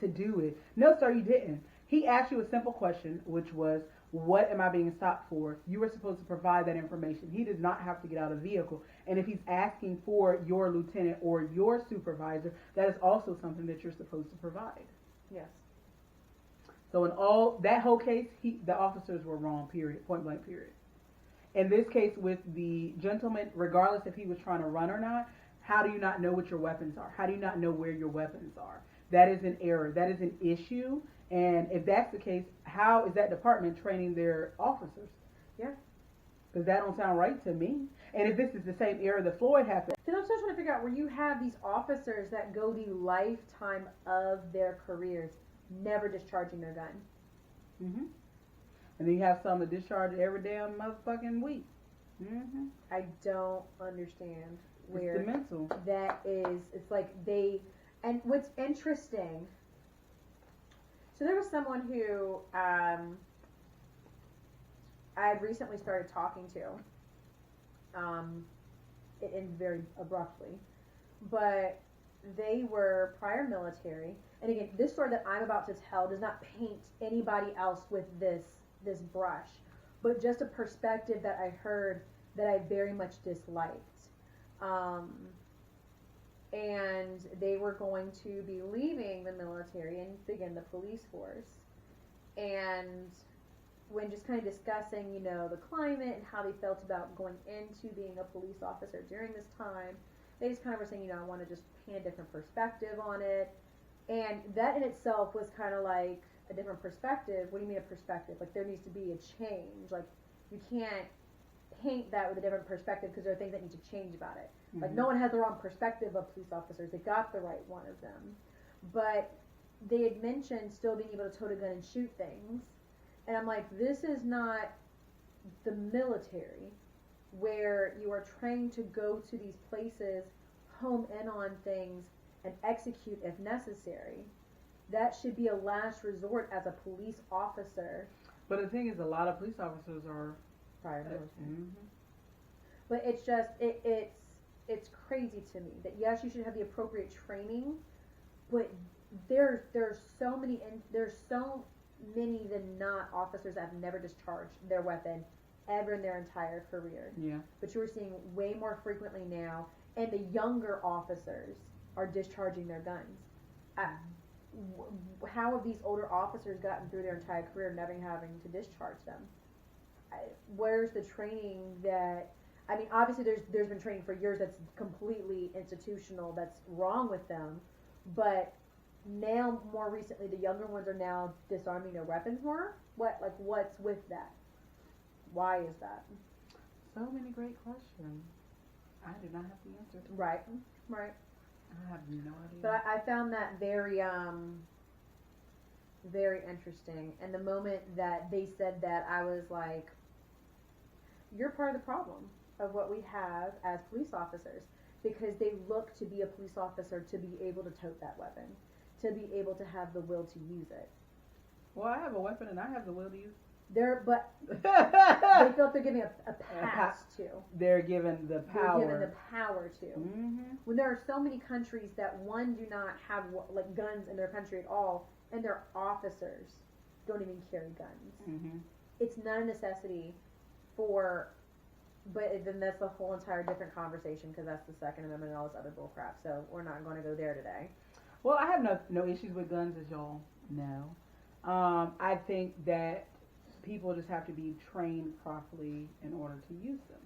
to do it. No, sir, you didn't. He asked you a simple question, which was, what am I being stopped for? You were supposed to provide that information. He did not have to get out of the vehicle. And if he's asking for your lieutenant or your supervisor, that is also something that you're supposed to provide. Yes. So in that whole case, the officers were wrong, period, point blank, period. In this case with the gentleman, regardless if he was trying to run or not, how do you not know what your weapons are? How do you not know where your weapons are? That is an error. That is an issue. And if that's the case, how is that department training their officers? Yeah. Because that don't sound right to me. And if this is the same era that Floyd happened. Because I'm still trying to figure out where you have these officers that go the lifetime of their careers never discharging their gun. Mm-hmm. And then you have some that discharge it every damn motherfucking week. Mm-hmm. I don't understand where it's the mental. That is. It's like they. And what's interesting. So there was someone who I had recently started talking to. It ended very abruptly, but they were prior military. And again, this story that I'm about to tell does not paint anybody else with this brush, but just a perspective that I heard that I very much disliked. And they were going to be leaving the military and begin the police force. And when just kind of discussing, the climate and how they felt about going into being a police officer during this time, they just kind of were saying, I want to just paint a different perspective on it. And that in itself was kind of like a different perspective. What do you mean a perspective? Like, there needs to be a change. Like, you can't paint that with a different perspective because there are things that need to change about it. Mm-hmm. Like, no one has the wrong perspective of police officers. They got the right one of them. But they had mentioned still being able to tote a gun and shoot things. And I'm like, this is not the military where you are trained to go to these places, home in on things, and execute if necessary. That should be a last resort as a police officer. But the thing is, a lot of police officers are prior military. Mm-hmm. But it's just, it's crazy to me that yes, you should have the appropriate training, but there's so many than not officers that have never discharged their weapon ever in their entire career. Yeah. But you're seeing way more frequently now, and the younger officers are discharging their guns. How have these older officers gotten through their entire career never having to discharge them? Where's the training that? I mean, obviously there's been training for years that's completely institutional. That's wrong with them, but now more recently the younger ones are now disarming their weapons more. What's with that? Why is that? So many great questions. I do not have the answer to. Right. I have no idea. But I found that very very interesting. And the moment that they said that, I was like, you're part of the problem of what we have as police officers, because they look to be a police officer to be able to tote that weapon, to be able to have the will to use it. Well, I have a weapon and I have the will to use it. But they feel they're giving a pass to. They're given the power. They're given the power to. Mm-hmm. When there are so many countries that do not have guns in their country at all, and their officers don't even carry guns. Mm-hmm. It's not a necessity for. But then that's a whole entire different conversation, because that's the Second Amendment and all this other bull crap. So we're not going to go there today. Well, I have no issues with guns, as y'all know. I think that people just have to be trained properly in order to use them.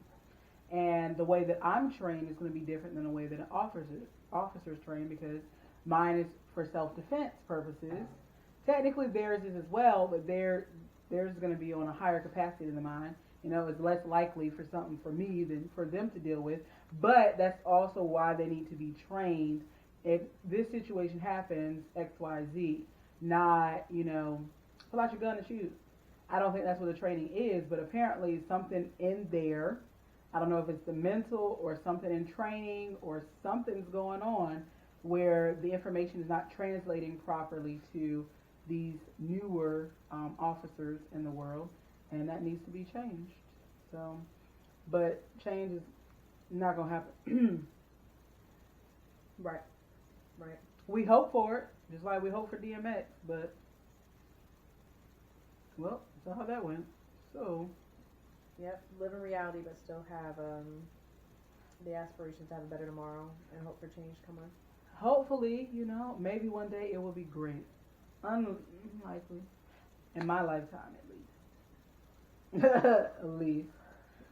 And the way that I'm trained is going to be different than the way that an officer's trained, because mine is for self-defense purposes. Technically theirs is as well, but theirs is going to be on a higher capacity than mine. It's less likely for something for me than for them to deal with. But that's also why they need to be trained. If this situation happens, X, Y, Z, not, pull out your gun and shoot. I don't think that's what the training is, but apparently something in there, I don't know if it's the mental or something in training or something's going on where the information is not translating properly to these newer officers in the world, and that needs to be changed. So, but change is not going to happen. Right. We hope for it, just like we hope for DMX, but, well, that's how that went. So. Yep, live in reality, but still have the aspirations to have a better tomorrow and hope for change to come on. Hopefully, maybe one day it will be great. Unlikely. In my lifetime, at least. At least.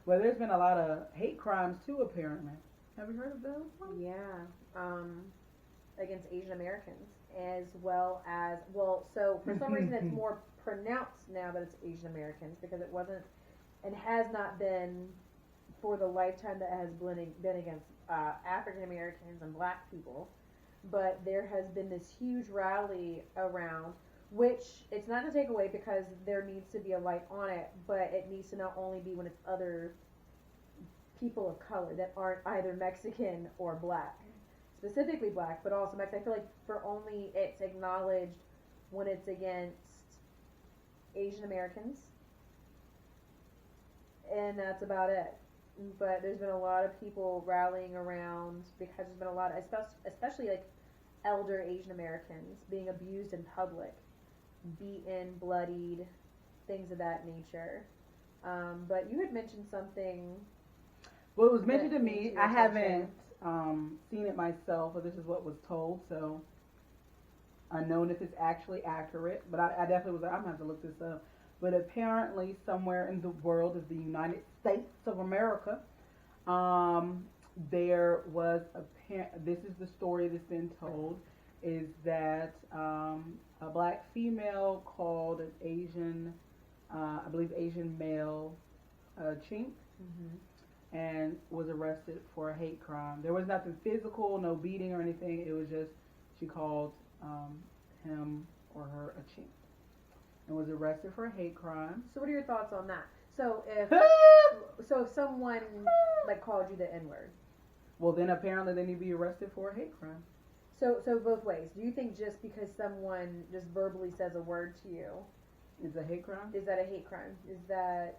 Well, there's been a lot of hate crimes, too, apparently. Have you heard of those? Yeah. Against Asian Americans, as well as, so for some reason it's more pronounced now that it's Asian Americans, because it wasn't and has not been for the lifetime that has been against African Americans and Black people, but there has been this huge rally around, which it's not to take away because there needs to be a light on it, but it needs to not only be when it's other people of color that aren't either Mexican or Black, specifically Black, but also Mexican. I feel like for only it's acknowledged when it's against Asian Americans, and that's about it. But there's been a lot of people rallying around because there's been a lot of, especially like elder Asian Americans being abused in public, beaten, bloodied, things of that nature. But you had mentioned something. Well, it was mentioned to me. I haven't seen it myself, but this is what was told. So unknown if it's actually accurate, but I definitely was like, I'm going to have to look this up. But apparently somewhere in the world of the United States of America, there was this is the story that's been told, is that a Black female called an Asian, I believe Asian male, chink, and was arrested for a hate crime. There was nothing physical, no beating or anything. It was just she called him or her a chink, and was arrested for a hate crime. So what are your thoughts on that? So if someone like called you the N-word, well then apparently they need to be arrested for a hate crime. So both ways. Do you think just because someone just verbally says a word to you, is a hate crime? Is that a hate crime? Is that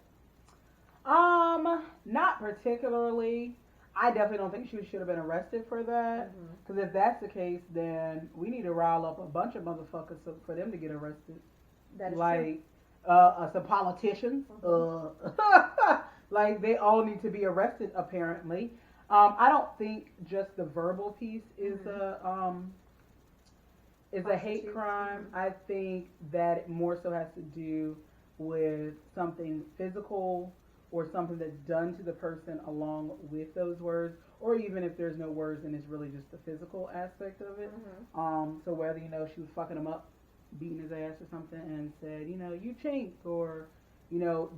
not particularly. I definitely don't think she should have been arrested for that. Because if that's the case, then we need to rile up a bunch of motherfuckers for them to get arrested. That is like some politicians, like they all need to be arrested apparently. I don't think just the verbal piece is a hate crime. I think that it more so has to do with something physical or something that's done to the person along with those words, or even if there's no words and it's really just the physical aspect of it. So whether she was fucking him up, beating his ass or something, and said, you chink, or,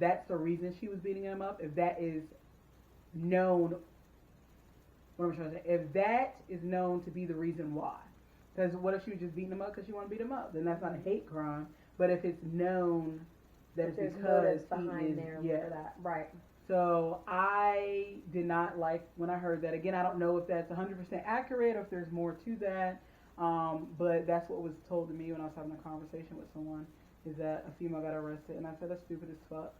that's the reason she was beating him up. If that is known, what am I trying to say? If that is known to be the reason why, because what if she was just beating him up because she wanted to beat him up? Then that's not a hate crime. But if it's known that it's because behind there for that, right? So I did not like when I heard that. Again, I don't know if that's 100% accurate or if there's more to that. But that's what was told to me when I was having a conversation with someone, is that a female got arrested, and I said that's stupid as fuck.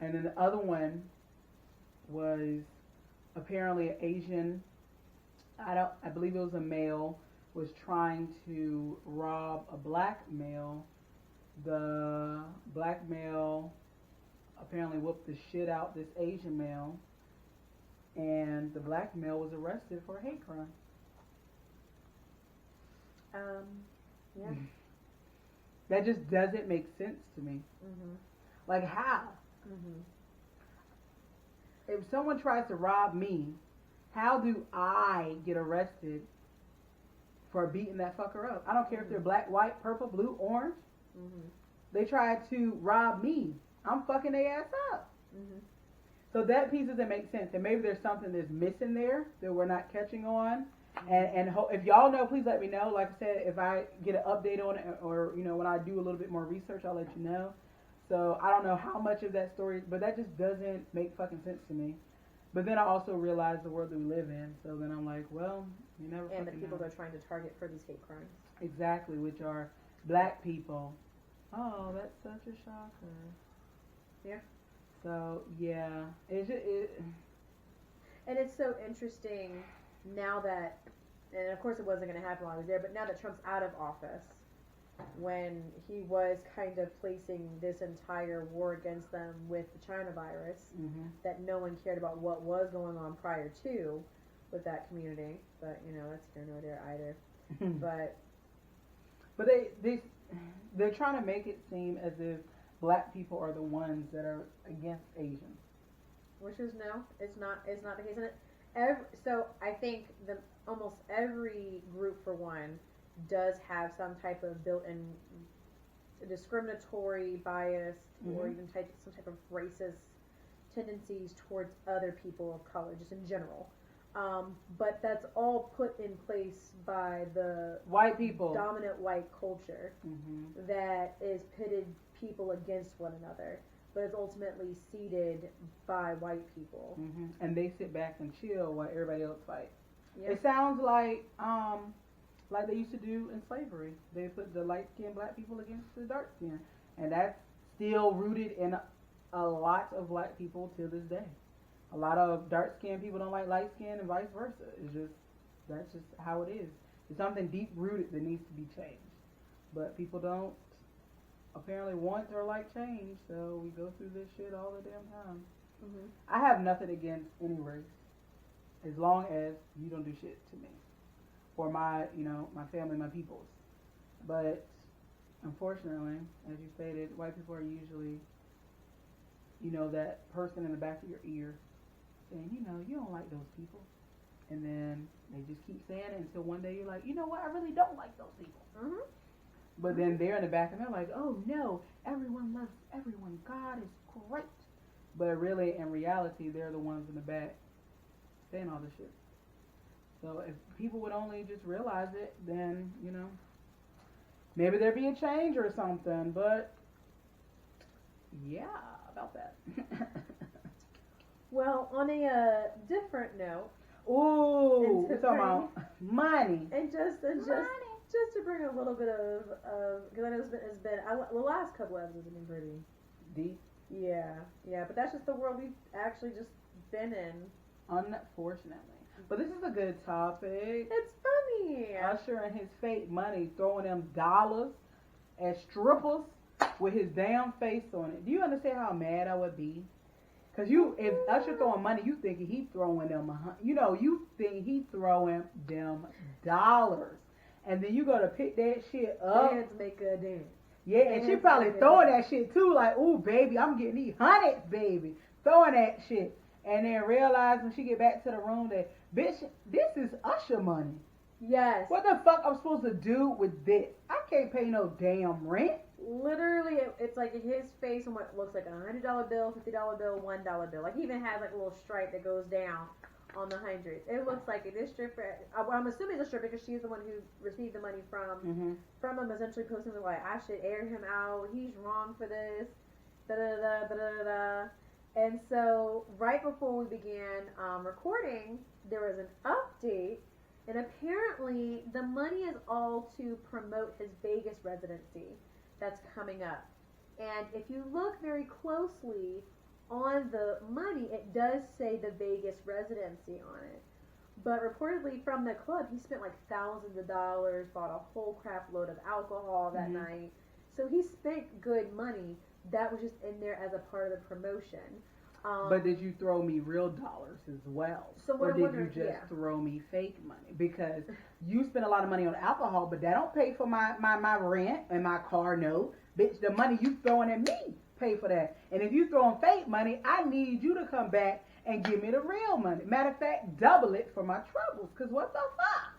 And then the other one was apparently an Asian, I believe it was a male, was trying to rob a Black male. The Black male apparently whooped the shit out this Asian male, and the Black male was arrested for a hate crime. Yeah. That just doesn't make sense to me. Like how? If someone tries to rob me, how do I get arrested for beating that fucker up? I don't care if they're black, white, purple, blue, orange. They try to rob me. I'm fucking their ass up. So that piece doesn't make sense. And maybe there's something that's missing there that we're not catching on. And if y'all know, please let me know. Like I said, if I get an update on it, or when I do a little bit more research, I'll let you know. So I don't know how much of that story, but that just doesn't make fucking sense to me. But then I also realize the world that we live in. So then I'm like, well, you never fucking know. And the people they're trying to target for these hate crimes. Exactly, which are Black people. Oh, that's such a shocker. Yeah. So yeah, and it's so interesting now that, and of course it wasn't going to happen while I was there, but now that Trump's out of office, when he was kind of placing this entire war against them with the China virus, that no one cared about what was going on prior to with that community. But that's here nor there either. But they're trying to make it seem as if Black people are the ones that are against Asians, which is no, it's not the case. And so I think almost every group, for one, does have some type of built-in discriminatory bias, or even some type of racist tendencies towards other people of color, just in general. But that's all put in place by the white people, dominant white culture that is pitted people against one another, but is ultimately seeded by white people. And they sit back and chill while everybody else fights. Yep. It sounds like they used to do in slavery. They put the light-skinned black people against the dark-skinned, and that's still rooted in a lot of black people to this day. A lot of dark-skinned people don't like light-skinned and vice versa. That's just how it is. It's something deep-rooted that needs to be changed. But people don't apparently want or like change, so we go through this shit all the damn time. I have nothing against any race, as long as you don't do shit to me or my family, my peoples. But unfortunately, as you stated, white people are usually, that person in the back of your ear saying, you don't like those people. And then they just keep saying it until one day you're like, you know what, I really don't like those people. But then they're in the back and they're like, oh no, everyone loves everyone. God is great. But really, in reality, they're the ones in the back saying all this shit. So if people would only just realize it, then, maybe there'd be a change or something. But yeah, about that. Well, on a different note. Ooh, we're talking about money. And just to bring a little bit of because I know it's been the last couple of episodes have been pretty deep. Yeah, but that's just the world we've actually just been in. Unfortunately. But this is a good topic. It's funny. Usher and his fake money, throwing them dollars at strippers with his damn face on it. Do you understand how mad I would be? Because if Usher throwing money, you thinking he throwing them, you think he throwing them dollars. And then you go to pick that shit up. Dance, make a dance. Yeah, and she probably throwing that shit too, like, ooh, baby, I'm getting these hundreds, baby. Throwing that shit. And then realize when she get back to the room that, bitch, this is Usher money. Yes. What the fuck I'm supposed to do with this? I can't pay no damn rent. Literally, it's like his face on what looks like a $100 bill, $50 bill, $1 bill. Like, he even has like a little stripe that goes down on the hundreds. It looks like this stripper, I'm assuming it's a stripper because she's the one who received the money from him, essentially posting like, I should air him out, he's wrong for this, da-da-da-da-da-da-da. And so, right before we began recording, there was an update, and apparently the money is all to promote his Vegas residency that's coming up. And if you look very closely on the money, it does say the Vegas residency on it. But reportedly from the club, he spent like thousands of dollars, bought a whole crap load of alcohol that night. So he spent good money. That was just in there as a part of the promotion. But did you throw me real dollars as well? So or did you just throw me fake money? Because you spend a lot of money on alcohol, but that don't pay for my rent and my car note. Bitch, the money you throwing at me pay for that. And if you throwing fake money, I need you to come back and give me the real money. Matter of fact, double it for my troubles. Because what the fuck?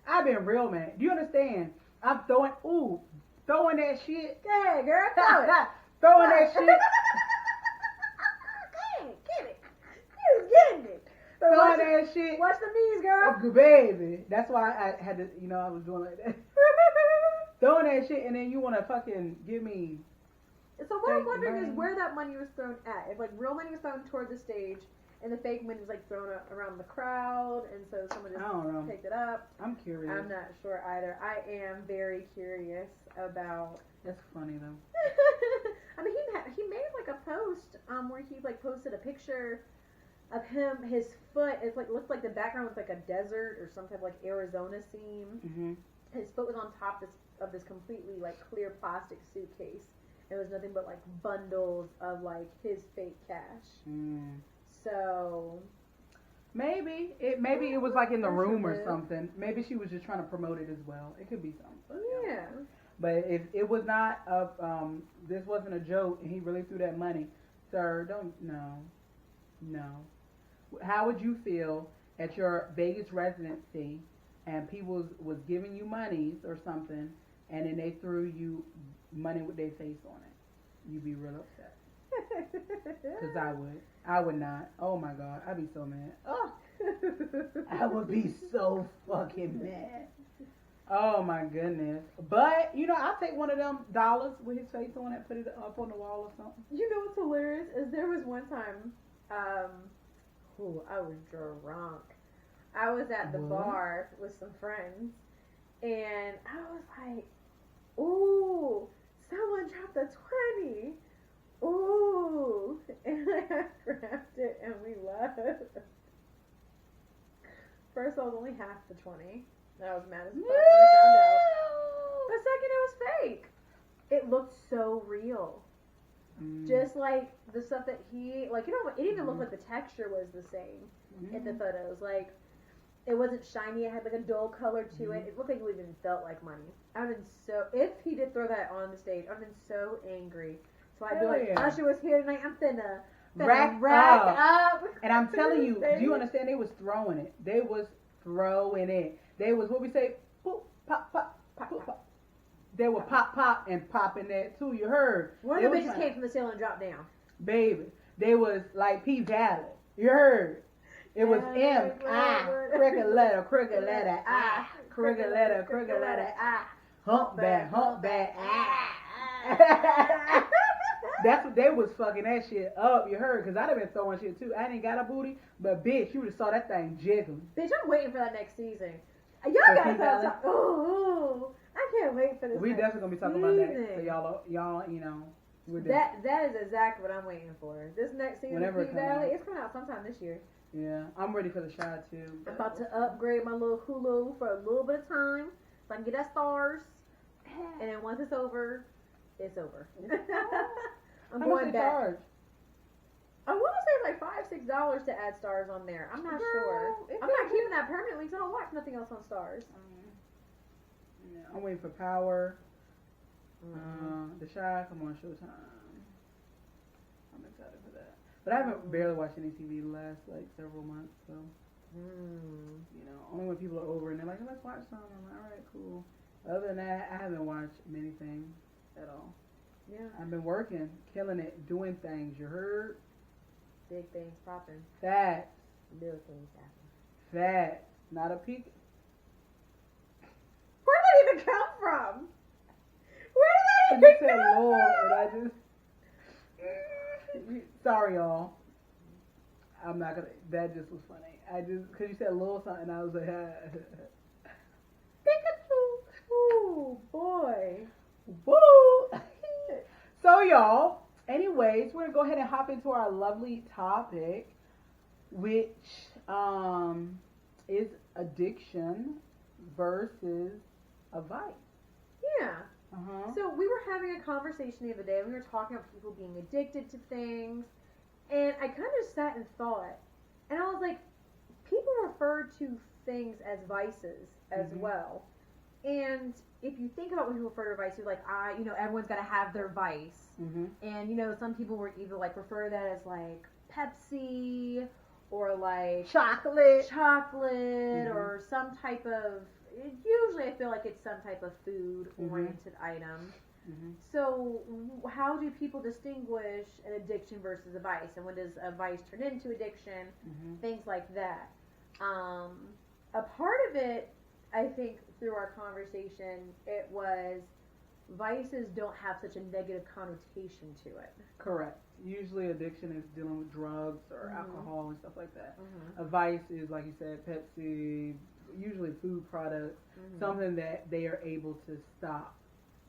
I've been real mad. Do you understand? I'm throwing that shit. Go ahead, girl. Throw it. Throwing that shit. Get it. You was getting it. Throwing that shit. Watch the knees, girl. Oh, baby. That's why I had to, I was doing like that. Throwing that shit, and then you want to fucking give me. So what I'm wondering is where that money was thrown at. If like real money was thrown toward the stage, and the fake money was like thrown around the crowd, and so someone just picked it up. I'm curious. I'm not sure either. I am very curious about. That's funny though. I mean, he made like a post where he like posted a picture of him. His foot is like looked like the background was like a desert or some type of like Arizona scene. His foot was on top of this completely like clear plastic suitcase. It was nothing but like bundles of like his fake cash. So maybe it was like in the room or something. Maybe she was just trying to promote it as well. It could be something. Yeah. But if it was not this wasn't a joke and he really threw that money, sir, no. How would you feel at your Vegas residency and people was giving you monies or something and then they threw you money with their face on it? You'd be real upset. Because I would. I would not. Oh my God. I'd be so mad. Oh, I would be so fucking mad. Oh my goodness. But, you know, I'll take one of them dollars with his face on it, put it up on the wall or something. You know what's hilarious is there was one time, I was drunk. I was at the bar with some friends, and I was like, ooh, someone dropped a 20. Ooh. And I grabbed it and we laughed. First, I was only half the 20. I was mad as fuck when I found out. But second, it was fake. It looked so real. Just like the stuff that he, like, you know, it even looked like the texture was the same in the photos. Like, it wasn't shiny. It had like a dull color to it. It looked like it even felt like money. I would have been so, if he did throw that on the stage, I would have been so angry. So I'd be like, Usher was here tonight. I'm finna rack up. And I'm telling you, do you understand? They was throwing it. They was throwing it. They was, what we say, boop, pop, pop, pop, pop, pop. They were pop, pop, and popping that too. You heard? One of the bitches came from the ceiling and dropped down. Baby, they was like P Valley. You heard? It was M-I, cricket letter, I, cricket letter, I, humpback, I. That's what they was fucking that shit up. You heard? Because I'd have been throwing shit too. I didn't got a booty, but bitch, you would have saw that thing jiggling. Bitch, I'm waiting for that next season. Y'all gotta stop talking. Ooh, I can't wait for this. We definitely gonna be talking about that. So y'all, you know. That is exactly what I'm waiting for. This next season of P Valley, it's coming out sometime this year. Yeah, I'm ready for the shot too. I'm about to upgrade my little Hulu for a little bit of time so I can get that stars. And then once it's over, it's over. I'm going back. Charge? I want to say like $5-6 to add stars on there. I'm not sure. I'm not keeping that permanently because I don't watch nothing else on stars. Yeah, I'm waiting for Power. The Shy come on Showtime. I'm excited for that. But I haven't barely watched any TV the last like several months, so you know, only when people are over and they're like, let's watch something. I'm like, all right, cool. Other than that, I haven't watched many things at all. Yeah. I've been working, killing it, doing things. You heard? Big things popping. Facts. Little things happening. Facts. Not a peek. Where did that even come from? Where did that even come from? Lord, and I just... Sorry, y'all. I'm not gonna... That just was funny. Because you said Lil something, I was like... Pikachu. Ooh, boy. Woo! So, y'all, anyways, we're going to go ahead and hop into our lovely topic, which is addiction versus a vice. Yeah. So we were having a conversation the other day. We were talking about people being addicted to things. And I kind of sat and thought. And I was like, people refer to things as vices as well. And if you think about when people refer to vices, like, everyone's got to have their vice. And, you know, some people were either, like, refer to that as, like, Pepsi or, like... Chocolate. Or some type of... Usually I feel like it's some type of food-oriented item. So how do people distinguish an addiction versus a vice? And when does a vice turn into addiction? Things like that. A part of it, I think, through our conversation, it was vices don't have such a negative connotation to it. Correct. Usually addiction is dealing with drugs or alcohol and stuff like that. A vice is, like you said, Pepsi, usually food products, something that they are able to stop.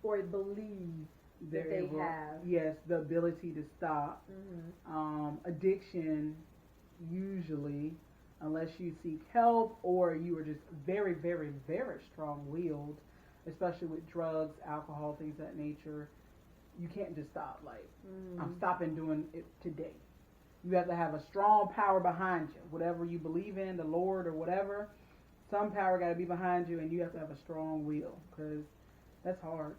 Or believe that they have. Yes, the ability to stop. Addiction, usually, unless you seek help or you are just very, very, very strong-willed, especially with drugs, alcohol, things of that nature, you can't just stop. Like, I'm stopping doing it today. You have to have a strong power behind you. Whatever you believe in, the Lord or whatever, some power got to be behind you, and you have to have a strong will, because that's hard.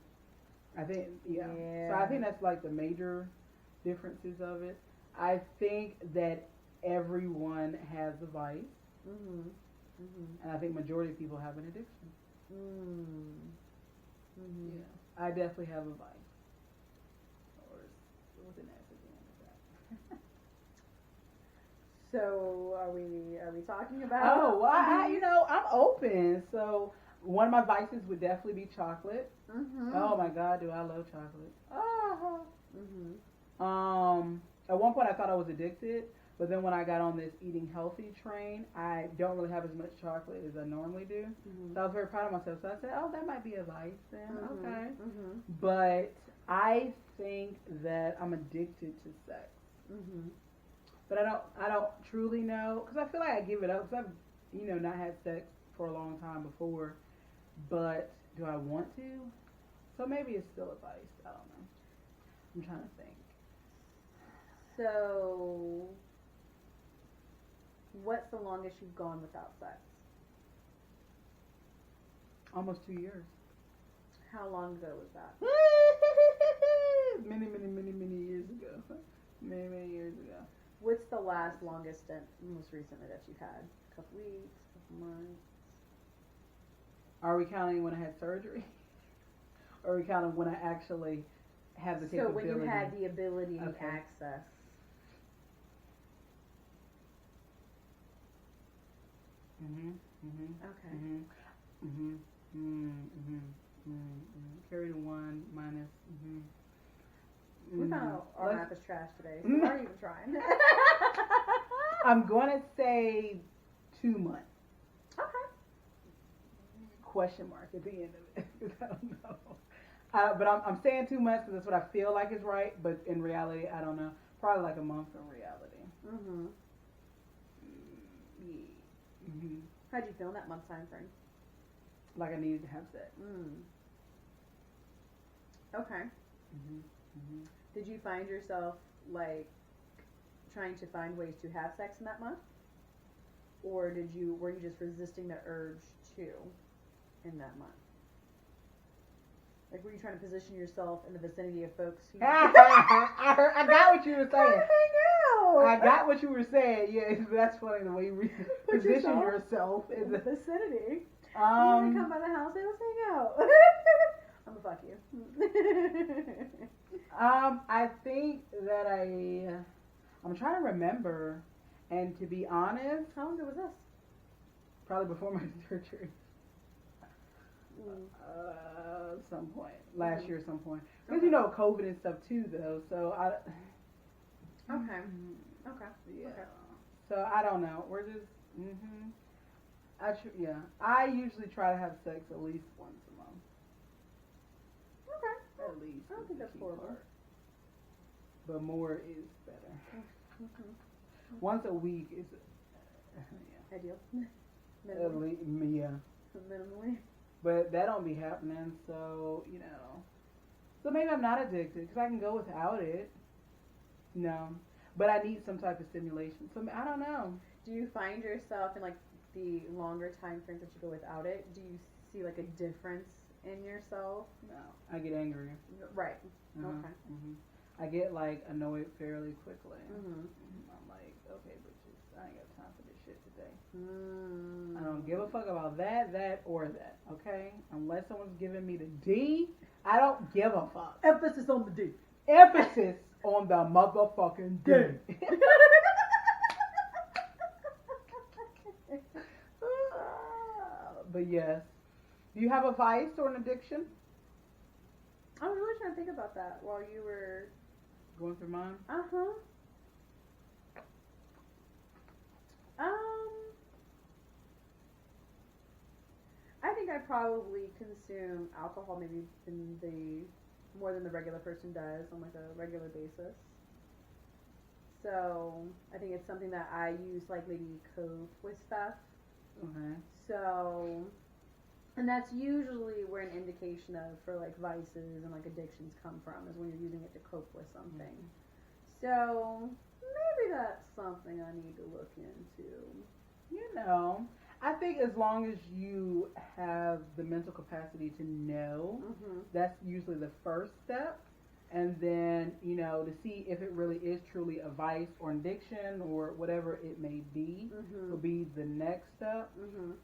I think, So I think that's like the major differences of it. I think that everyone has a vice, and I think majority of people have an addiction. Yeah, I definitely have a vice. Or what's an S again? So are we talking about? Oh, well, I'm open. So one of my vices would definitely be chocolate. Mm-hmm. Oh my God, do I love chocolate? Oh. Mm-hmm. At one point I thought I was addicted, but then when I got on this eating healthy train, I don't really have as much chocolate as I normally do. Mm-hmm. So I was very proud of myself. So I said, oh, that might be a vice then. Mm-hmm. Okay. Mm-hmm. But I think that I'm addicted to sex. Mm-hmm. But I don't truly know, because I feel like I give it up, because I've, not had sex for a long time before. But do I want to? So maybe it's still a vice. I don't know. I'm trying to think. So, what's the longest you've gone without sex? Almost 2 years. How long ago was that? Many years ago. Many years ago. What's the longest stint, most recently, that you've had? A couple weeks, couple months? Are we counting when I had surgery? Or are we counting when I actually have the capability? So when you had the ability and Okay. access. Okay. Carry the one minus. We found our map is trash today. So why are you even trying? I'm gonna say 2 months. Okay. Question mark at the end of it. 'Cause I don't know. But I'm saying 2 months because that's what I feel like is right. But in reality, I don't know. Probably like a month in reality. Mm-hmm. Yeah. Mm-hmm. How'd you feel in that month time frame? Like I needed to have sex. Okay. Did you find yourself like trying to find ways to have sex in that month, or were you just resisting the urge to in that month? Like, were you trying to position yourself in the vicinity of folks who? I got what you were saying. Hang out. I got what you were saying. Yeah, that's funny the way you position yourself in the vicinity. You Um, come by the house, hey, let's hang out. I'm gonna fuck you. I think that I'm trying to remember, and to be honest, How long ago was this? probably before my surgery. Some point last year, some point. Because COVID and stuff too, though. So Okay. Yeah. Okay. So I don't know. We're just. I usually try to have sex at least once a month. Okay. At least. I don't think is the that's key horrible. part. But more is better. Once a week is. Ideal. At Minimally. least, yeah. Minimally. But that don't be happening, so, So maybe I'm not addicted, because I can go without it. No. But I need some type of stimulation. So, I don't know. Do you find yourself in, like, the longer time frames that you go without it, do you see, like, a difference in yourself? No. I get angry. Right. Uh-huh. Okay. I get, like, annoyed fairly quickly. Mm-hmm. I'm like, okay, bitches, I ain't got time for this shit today. I don't give a fuck about that, or that, okay? Unless someone's giving me the D, I don't give a fuck. Emphasis on the D. Emphasis on the motherfucking D. But yes. Do you have a vice or an addiction? I was really trying to think about that while you were Going through mine? Uh-huh. I think I probably consume alcohol maybe more than the regular person does on like a regular basis. So I think it's something that I use like maybe cope with stuff. Okay. So, and that's usually where an indication for like vices and like addictions come from, is when you're using it to cope with something. So maybe that's something I need to look into. I think as long as you have the mental capacity to know, that's usually the first step. And then, to see if it really is truly a vice or an addiction or whatever it may be, will be the next step.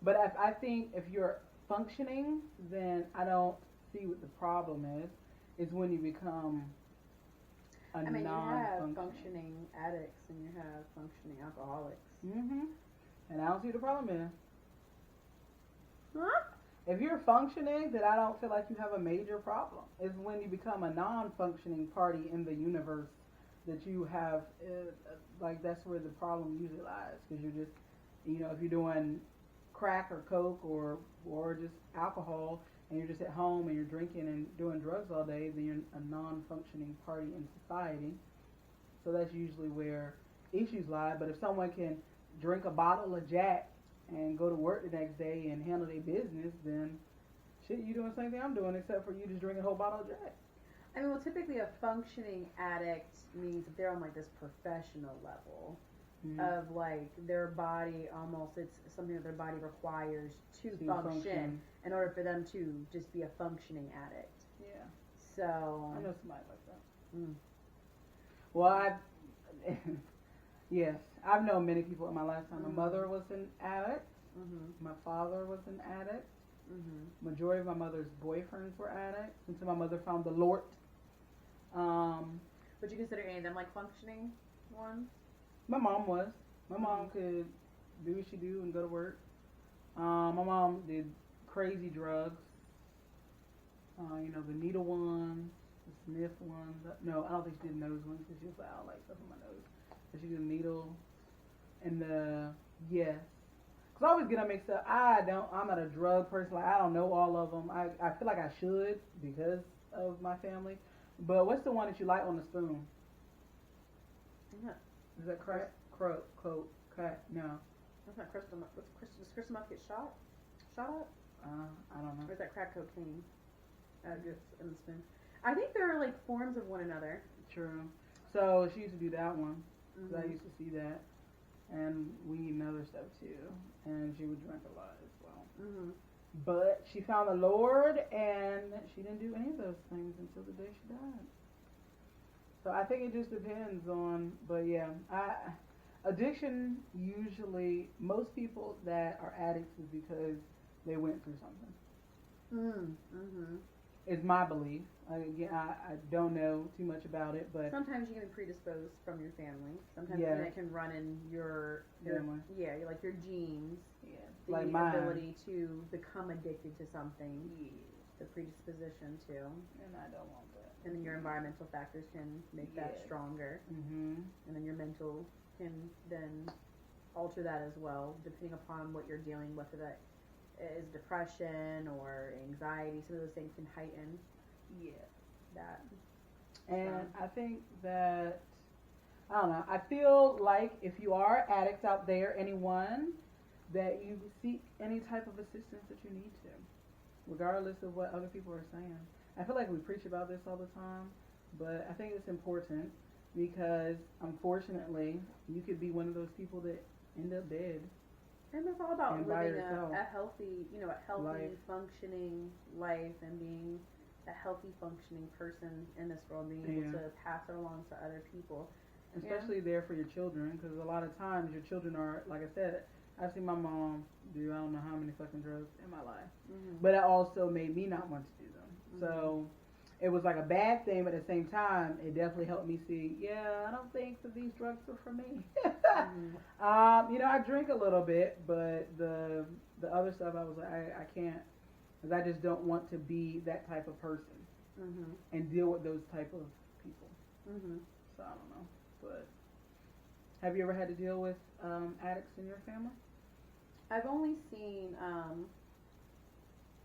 But I think if you're functioning, then I don't see what the problem is. It's when you become a I mean, you have non-functioning. functioning addicts and you have functioning alcoholics. Mm-hmm. And I don't see the problem in it. Huh? If you're functioning, then I don't feel like you have a major problem. It's when you become a non-functioning party in the universe that you have, like, that's where the problem usually lies. Because you're just, if you're doing crack or coke or just alcohol, and you're just at home and you're drinking and doing drugs all day, then you're a non-functioning party in society. So that's usually where issues lie. But if someone can drink a bottle of Jack and go to work the next day and handle their business, then shit, you doing the same thing I'm doing, except for you just drinking a whole bottle of Jack. I mean, well, typically a functioning addict means that they're on like this professional level of like their body almost, it's something that their body requires to function in order for them to just be a functioning addict. Yeah. So. I know somebody like that. Well, yes, I've known many people in my lifetime. My mother was an addict. My father was an addict. Majority of my mother's boyfriends were addicts until my mother found the Lord. Would you consider any of them like functioning ones? My mom was. My mom could do what she do and go to work. My mom did crazy drugs. The needle ones, the sniff ones. No, I don't think she did nose ones because she was like, I don't like stuff in my nose. But she did needle and yes. Cause I always get them mixed up. I'm not a drug person. Like, I don't know all of them. I feel like I should because of my family. But what's the one that you light on the spoon? Is that crack? Crack? No. That's not crystal meth. Does crystal meth get shot? Shot up? I don't know. Or is that crack cocaine? I guess in the spoon. I think they're like forms of one another. True. So she used to do that one. Cause I used to see that. And weed and other stuff too. And she would drink a lot as well. But she found the Lord and she didn't do any of those things until the day she died. So I think it just depends on, but yeah, addiction usually, most people that are addicts is because they went through something. Is my belief. Again, I don't know too much about it, but sometimes you can be predisposed from your family. Sometimes that can run in your family. Yeah, like your genes. Yeah, the like mine. Ability to become addicted to something. Yeah. The predisposition to. And I don't want that. And then your environmental factors can make that stronger. And then your mental can then alter that as well, depending upon what you're dealing with. Whether that is depression or anxiety, some of those things can heighten. That. And I think that, I don't know, I feel like if you are addicts out there, anyone, that you seek any type of assistance that you need to, regardless of what other people are saying. I feel like we preach about this all the time, but I think it's important because, unfortunately, you could be one of those people that end up dead. And it's all about living a healthy, functioning life and being a healthy, functioning person in this world, being able to pass it along to other people. Especially there for your children, because a lot of times your children are, like I said, I've seen my mom do I don't know how many fucking drugs in my life. But it also made me not want to do them. So it was like a bad thing, but at the same time, it definitely helped me see, I don't think that these drugs are for me. I drink a little bit, but the other stuff, I was like, I can't, because I just don't want to be that type of person and deal with those type of people. So I don't know, but have you ever had to deal with addicts in your family? I've only seen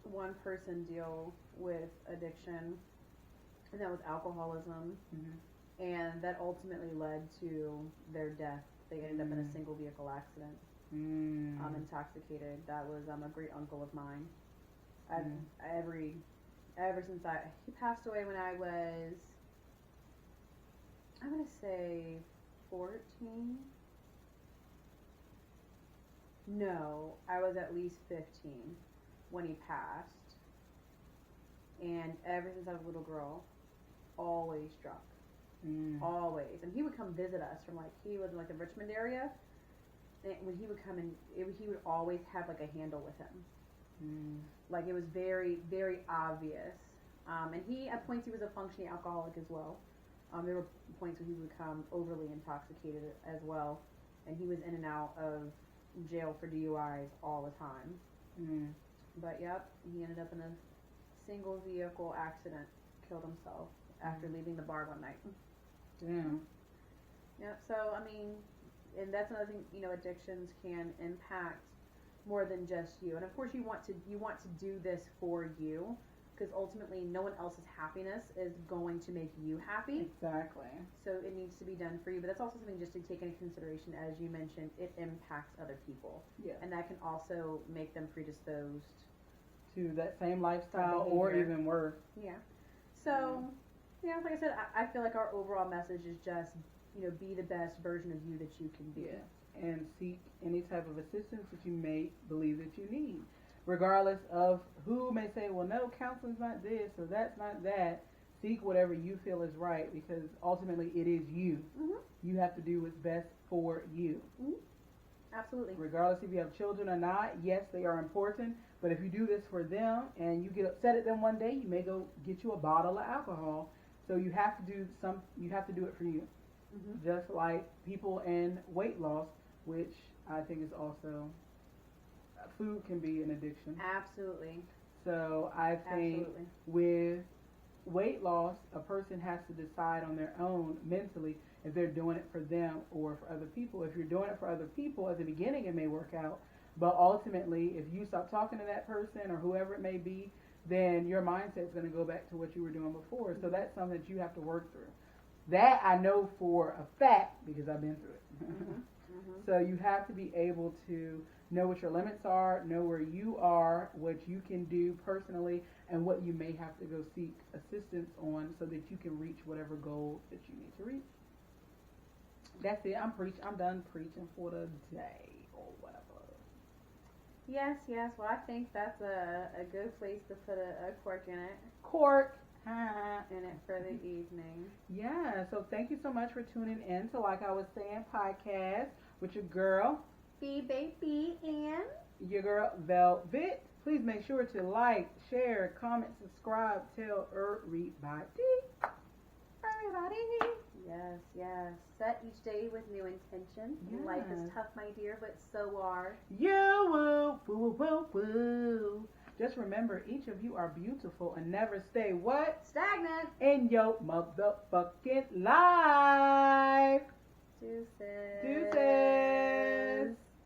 one person deal with addiction, and that was alcoholism, and that ultimately led to their death. They ended up in a single vehicle accident, intoxicated. That was a great uncle of mine. Ever since he passed away when I was, I'm gonna say 14. No, I was at least 15 when he passed. And ever since I was a little girl, always drunk. Always. And he would come visit us from he was in the Richmond area. And when he would come in, he would always have a handle with him. It was very, very obvious. And at points he was a functioning alcoholic as well. There were points where he would become overly intoxicated as well, and he was in and out of jail for DUIs all the time. Mm. But yep, he ended up in a single vehicle accident, killed himself after leaving the bar one night. Damn. Yep. So I mean, and that's another thing. You know, addictions can impact more than just you. And of course, you want to do this for you, because ultimately, no one else's happiness is going to make you happy. Exactly. So it needs to be done for you. But that's also something just to take into consideration, as you mentioned. It impacts other people. Yeah. And that can also make them predisposed to that same lifestyle, or even worse. Yeah. So, yeah, like I said, I feel like our overall message is just, you know, be the best version of you that you can be. Yeah. And seek any type of assistance that you may believe that you need. Regardless of who may say, well, no, counseling's not this or that's not that. Seek whatever you feel is right, because ultimately it is you. Mm-hmm. You have to do what's best for you. Mm-hmm. Absolutely. Regardless if you have children or not, yes, they are important. But if you do this for them and you get upset at them one day, you may go get you a bottle of alcohol. So you have to do it for you. Mm-hmm. Just like people in weight loss, which I think is also, food can be an addiction. Absolutely. So I think with weight loss, a person has to decide on their own mentally if they're doing it for them or for other people. If you're doing it for other people, at the beginning it may work out, but ultimately if you stop talking to that person or whoever it may be, then your mindset's going to go back to what you were doing before. So that's something that you have to work through. That I know for a fact because I've been through it. Mm-hmm. Mm-hmm. So you have to be able to know what your limits are, know where you are, what you can do personally, and what you may have to go seek assistance on so that you can reach whatever goal that you need to reach. That's it. I'm done preaching for the day or whatever. Yes. Well, I think that's a good place to put a cork in it. Cork. In it for the evening. Yeah, so thank you so much for tuning in to Like I Was Saying podcast with your girl, Baby, and your girl, Velvet. Please make sure to like, share, comment, subscribe, tell everybody. Yes. Set each day with new intention. Yes. Life is tough, my dear, but so are you. Woo. Just remember, each of you are beautiful and never stay what? Stagnant in your motherfucking life. Deuces. Deuces.